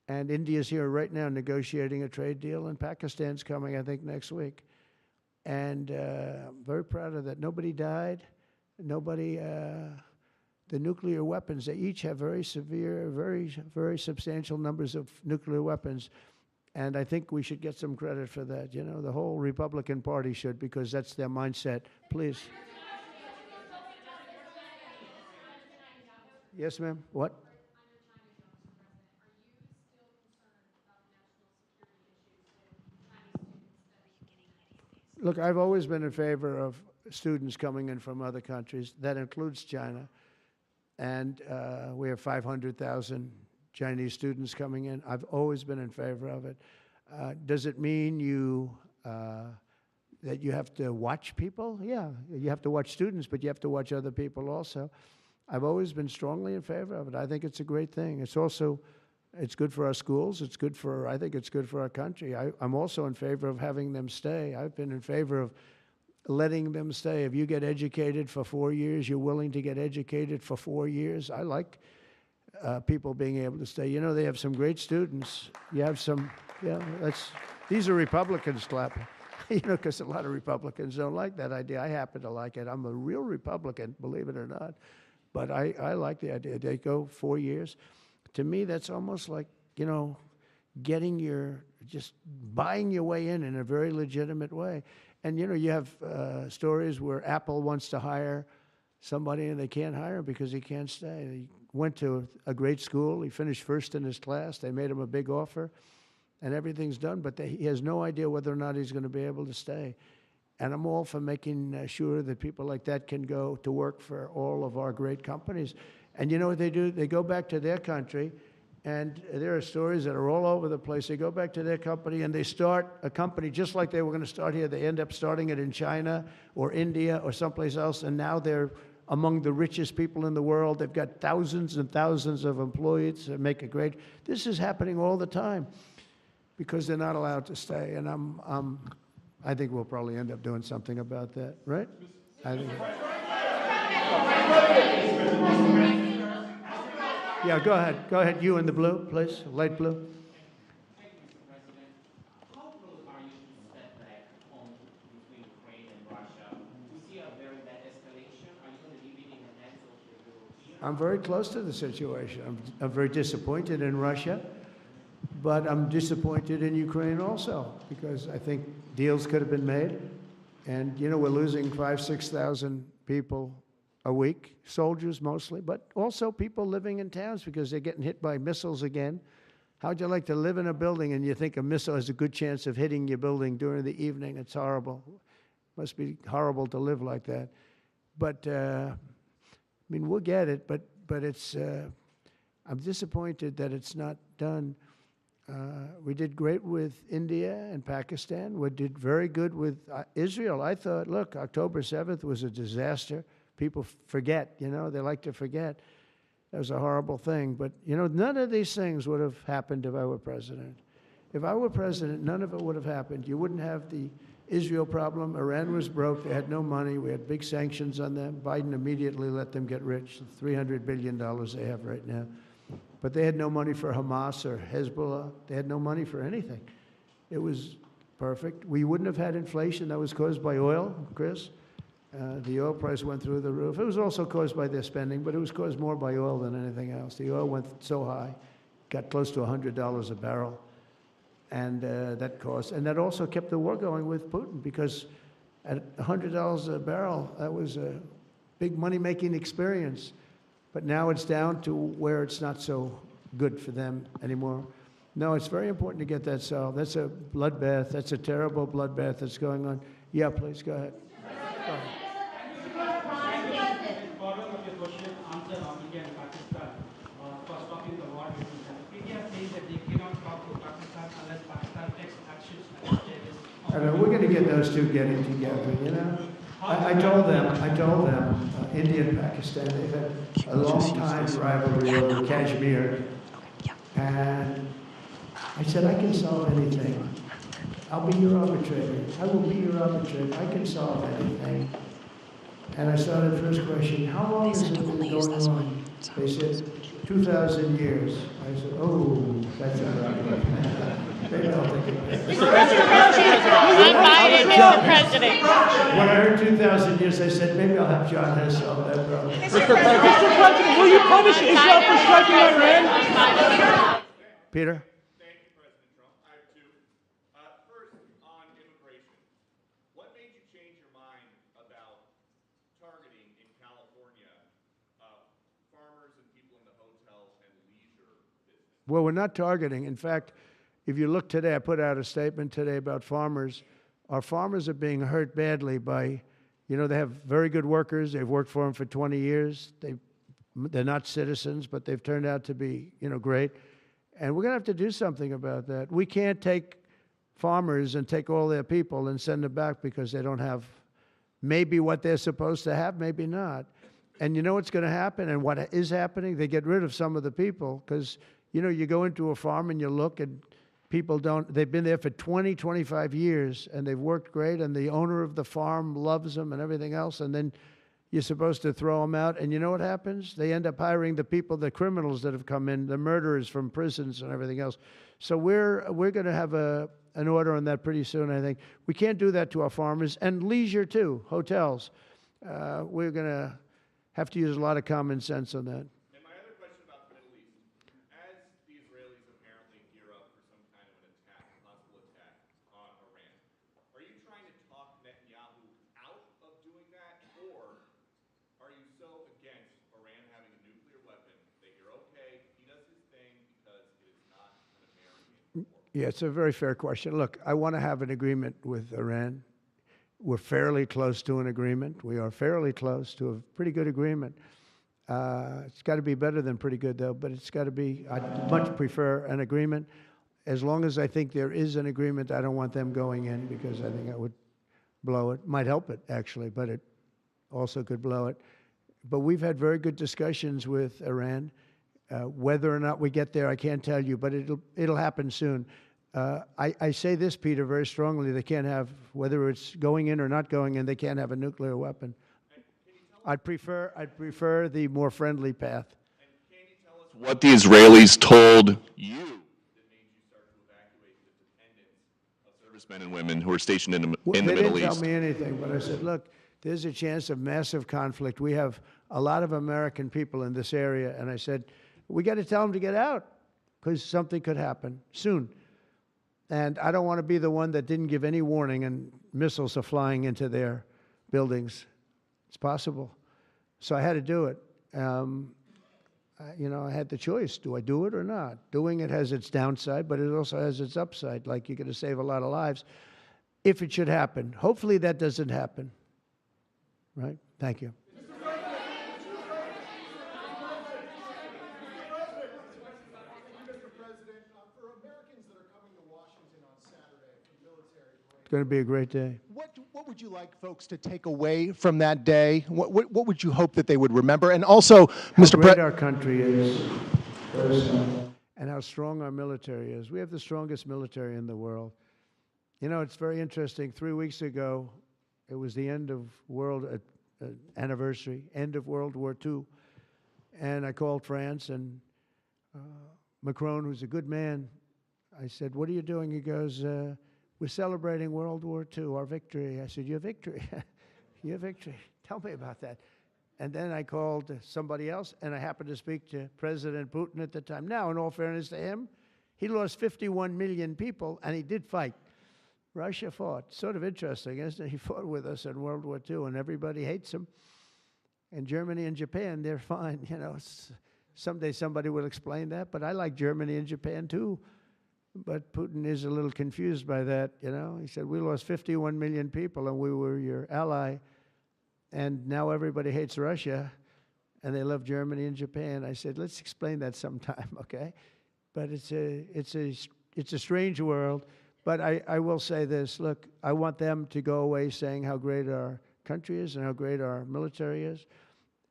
And India's here right now negotiating a trade deal, and Pakistan's coming, I think, next week. And I'm very proud of that. Nobody died. Nobody, the nuclear weapons, they each have very severe, very substantial numbers of nuclear weapons. And I think we should get some credit for that. You know, the whole Republican Party should, because that's their mindset. Please. Yes, ma'am. What? Look, I've always been in favor of students coming in from other countries. That includes China. And we have 500,000 Chinese students coming in. I've always been in favor of it. Does it mean that you have to watch people? Yeah, you have to watch students, but you have to watch other people also. I've always been strongly in favor of it. I think it's a great thing. It's also, it's good for our schools. It's good for, I think it's good for our country. I'm also in favor of having them stay. I've been in favor of letting them stay. If you get educated for 4 years, you're willing to get educated for 4 years. I like people being able to stay. You know, they have some great students. You have some, yeah, these are Republicans clapping, you know, because a lot of Republicans don't like that idea. I happen to like it. I'm a real Republican, believe it or not. But I like the idea. They go 4 years. To me, that's almost like, you know, just buying your way in a very legitimate way. And, you know, you have stories where Apple wants to hire somebody and they can't hire him because he can't stay. He went to a great school. He finished first in his class. They made him a big offer, and everything's done. But he has no idea whether or not he's going to be able to stay. And I'm all for making sure that people like that can go to work for all of our great companies. And you know what they do? They go back to their country, and there are stories that are all over the place. They go back to their company, and they start a company just like they were going to start here. They end up starting it in China or India or someplace else, and now they're among the richest people in the world. They've got thousands and thousands of employees that make it great. This is happening all the time because they're not allowed to stay. And I think we'll probably end up doing something about that, right? I think. Yeah, go ahead. Go ahead. You in the blue, please. Light blue. Thank you, Mr. President. How close are you to step back on between Ukraine and Russia? We see a very bad escalation. Are you going to leave it in the hands of the Europeans? I'm very close to the situation. I'm very disappointed in Russia, but I'm disappointed in Ukraine also because I think deals could have been made. And, you know, we're losing 5,000, 6,000 people a week, soldiers mostly, but also people living in towns because they're getting hit by missiles again. How'd you like to live in a building and you think a missile has a good chance of hitting your building during the evening? It's horrible. Must be horrible to live like that. But, I mean, we'll get it, but it's, I'm disappointed that it's not done. We did great with India and Pakistan. We did very good with Israel. I thought, look, October 7th was a disaster. People forget, you know, they like to forget. That was a horrible thing. But, you know, none of these things would have happened if I were president. If I were president, none of it would have happened. You wouldn't have the Israel problem. Iran was broke. They had no money. We had big sanctions on them. Biden immediately let them get rich, $300 billion they have right now. But they had no money for Hamas or Hezbollah. They had no money for anything. It was perfect. We wouldn't have had inflation that was caused by oil, Chris. The oil price went through the roof. It was also caused by their spending, but it was caused more by oil than anything else. The oil went so high, got close to $100 a barrel, and that also kept the war going with Putin because at $100 a barrel, that was a big money-making experience. But now it's down to where it's not so good for them anymore. No, it's very important to get that solved. That's a bloodbath. That's a terrible bloodbath that's going on. Yeah, please, go ahead. Go ahead. order of your question, answer on India and Pakistan for stopping the war between them. India says that they cannot talk to Pakistan unless Pakistan takes actions against terrorists. We're going to get those two getting together, you know. I told them, India and Pakistan, they've had a long time rivalry over Kashmir. And I said, I can solve anything. I'll be your arbitrator. I will be your arbitrator. I can solve anything. And I started the first question, how long has it been going on? They said, 2,000 years. I said, oh, that's not right. Maybe I'll take it. Mr. President. When I heard 2,000 years, I said, maybe I'll have John Hess solve that problem. Mr. President, will you punish Israel for striking Iran? Peter? Thank you, President Trump. I have two. First, on immigration. What made you change your mind about targeting in California farmers and people in the hotel and leisure business? Well, we're not targeting. In fact, if you look today, I put out a statement today about farmers. Our farmers are being hurt badly by, you know, they have very good workers. They've worked for them for 20 years. They're not citizens, but they've turned out to be, you know, great. And we're going to have to do something about that. We can't take farmers and take all their people and send them back because they don't have maybe what they're supposed to have, maybe not. And you know what's going to happen and what is happening? They get rid of some of the people because, you know, you go into a farm and you look and people they've been there for 20, 25 years and they've worked great and the owner of the farm loves them and everything else. And then you're supposed to throw them out. And you know what happens? They end up hiring the people, the criminals that have come in, the murderers from prisons and everything else. So we're going to have an order on that pretty soon, I think. We can't do that to our farmers and leisure too, hotels. We're going to have to use a lot of common sense on that. And my other question about the Middle East. As the Israelis apparently gear up for some kind of an attack, a possible attack on Iran, are you trying to talk Netanyahu out of doing that? Or are you so against Iran having a nuclear weapon that you're okay, he does his thing because it is not an American war? Yeah, it's a very fair question. Look, I want to have an agreement with Iran. We're fairly close to an agreement. We are fairly close to a pretty good agreement. It's got to be better than pretty good, though, but it's got to be, I'd much prefer an agreement. As long as I think there is an agreement, I don't want them going in because I think that would blow it. Might help it, actually, but it also could blow it. But we've had very good discussions with Iran. Whether or not we get there, I can't tell you, but it'll happen soon. I say this, Peter, very strongly. They can't have, whether it's going in or not going in, they can't have a nuclear weapon. I'd prefer the more friendly path. And can you tell us what the Israelis told you that made you start to evacuate the dependents of servicemen and women who are stationed in the Middle East? They didn't tell me anything, but I said, look, there's a chance of massive conflict. We have a lot of American people in this area, and I said, we got to tell them to get out because something could happen soon. And I don't want to be the one that didn't give any warning and missiles are flying into their buildings. It's possible. So I had to do it. You know, I had the choice. Do I do it or not? Doing it has its downside, but it also has its upside, like you're going to save a lot of lives if it should happen. Hopefully that doesn't happen. Right? Thank you. It's going to be a great day. What would you like folks to take away from that day? What would you hope that they would remember? And also, Mr. President, our country is, and how strong our military is. We have the strongest military in the world. You know, it's very interesting. 3 weeks ago, it was the end of world anniversary, end of World War II, and I called France and Macron, who's a good man. I said, "What are you doing?" He goes, "We're celebrating World War II, our victory." I said, "Your victory? Your victory? Tell me about that." And then I called somebody else, and I happened to speak to President Putin at the time. Now, in all fairness to him, he lost 51 million people, and he did fight. Russia fought. Sort of interesting, isn't it? He fought with us in World War II, and everybody hates him. And Germany and Japan, they're fine. You know, someday somebody will explain that, but I like Germany and Japan, too. But Putin is a little confused by that, you know. He said, we lost 51 million people and we were your ally, and now everybody hates Russia. and they love Germany and Japan. I said, let's explain that sometime, okay? But it's a strange world. But I will say this, look, I want them to go away saying how great our country is and how great our military is.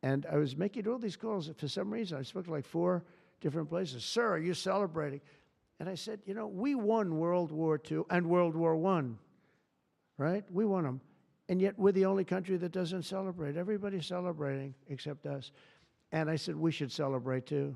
And I was making all these calls. For some reason, I spoke to like 4 different places. Sir, are you celebrating? And I said, you know, we won World War II and World War I, right? We won them. And yet we're the only country that doesn't celebrate. Everybody's celebrating except us. And I said, we should celebrate too.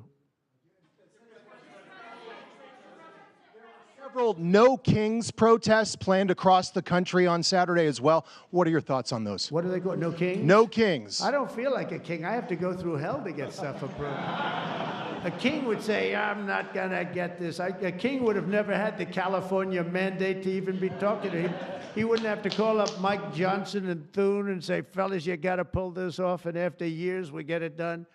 Several No Kings protests planned across the country on Saturday as well. What are your thoughts on those? What do they call it? No Kings? No Kings. I don't feel like a king. I have to go through hell to get stuff approved. A king would say, I'm not going to get this. A king would have never had the California mandate to even be talking to him. He wouldn't have to call up Mike Johnson and Thune and say, fellas, you got to pull this off, and after years we get it done.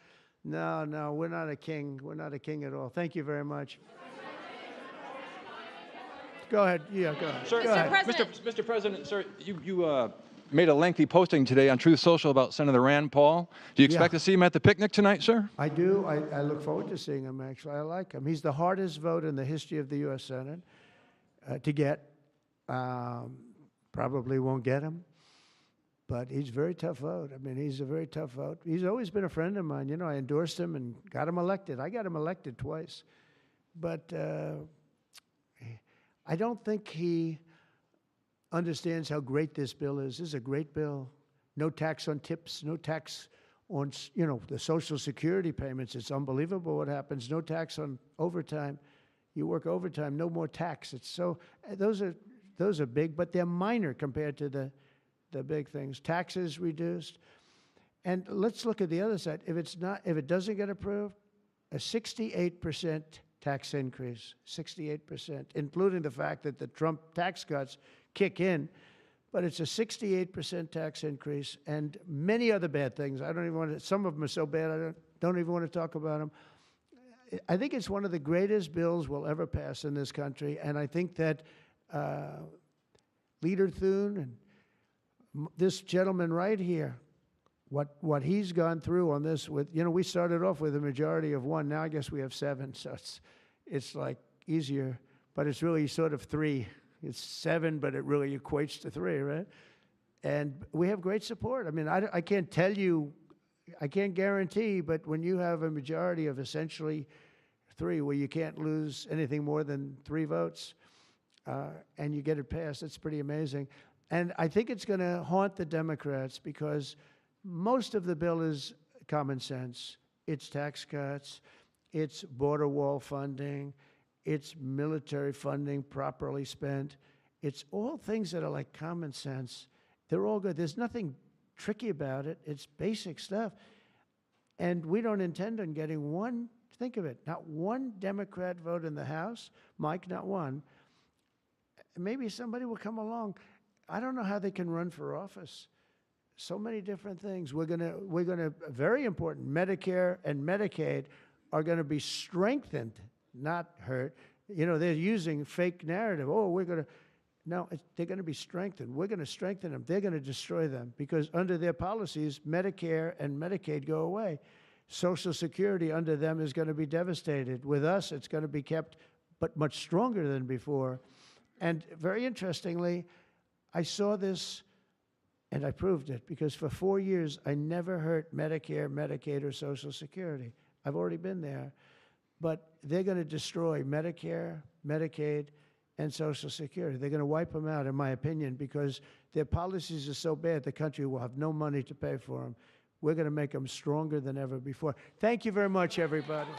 No, no, we're not a king. We're not a king at all. Thank you very much. Go ahead. Yeah, go ahead. Sir, go ahead. Mr. President, sir, you made a lengthy posting today on Truth Social about Senator Rand Paul. Do you expect to see him at the picnic tonight, sir? I do. I look forward to seeing him, actually. I like him. He's the hardest vote in the history of the U.S. Senate to get. Probably won't get him, but he's a very tough vote. I mean, he's a very tough vote. He's always been a friend of mine. You know, I endorsed him and got him elected. I got him elected twice. But I don't think he understands how great this bill is. This is a great bill. No tax on tips, no tax on, you know, the Social Security payments. It's unbelievable what happens. No tax on overtime. You work overtime, no more tax. It's so, those are big, but they're minor compared to the big things. Taxes reduced. And let's look at the other side. If it doesn't get approved, a 68% tax increase, 68%, including the fact that the Trump tax cuts kick in. But it's a 68% tax increase and many other bad things. I don't even want to, some of them are so bad I don't even want to talk about them. I think it's one of the greatest bills we'll ever pass in this country, and I think that Leader Thune and this gentleman right here, what he's gone through on this with, you know, we started off with a majority of 1. Now I guess we have 7, so it's like easier, but it's really sort of 3. It's 7, but it really equates to 3, right? And we have great support. I mean, I can't tell you, I can't guarantee, but when you have a majority of essentially 3, where you can't lose anything more than 3 votes, and you get it passed, it's pretty amazing. And I think it's going to haunt the Democrats because most of the bill is common sense. It's tax cuts, it's border wall funding, it's military funding properly spent. It's all things that are like common sense. They're all good. There's nothing tricky about it. It's basic stuff. And we don't intend on getting one, think of it, not one Democrat vote in the House. Mike, not one. Maybe somebody will come along. I don't know how they can run for office. So many different things. We're gonna very important, Medicare and Medicaid are gonna be strengthened, not hurt. You know, they're using fake narrative. Oh, no, they're gonna be strengthened. We're gonna strengthen them. They're gonna destroy them because under their policies, Medicare and Medicaid go away. Social Security under them is gonna be devastated. With us, it's gonna be kept, but much stronger than before. And very interestingly, I saw this and I proved it because for 4 years, I never hurt Medicare, Medicaid, or Social Security. I've already been there. But they're going to destroy Medicare, Medicaid, and Social Security. They're going to wipe them out, in my opinion, because their policies are so bad, the country will have no money to pay for them. We're going to make them stronger than ever before. Thank you very much, everybody.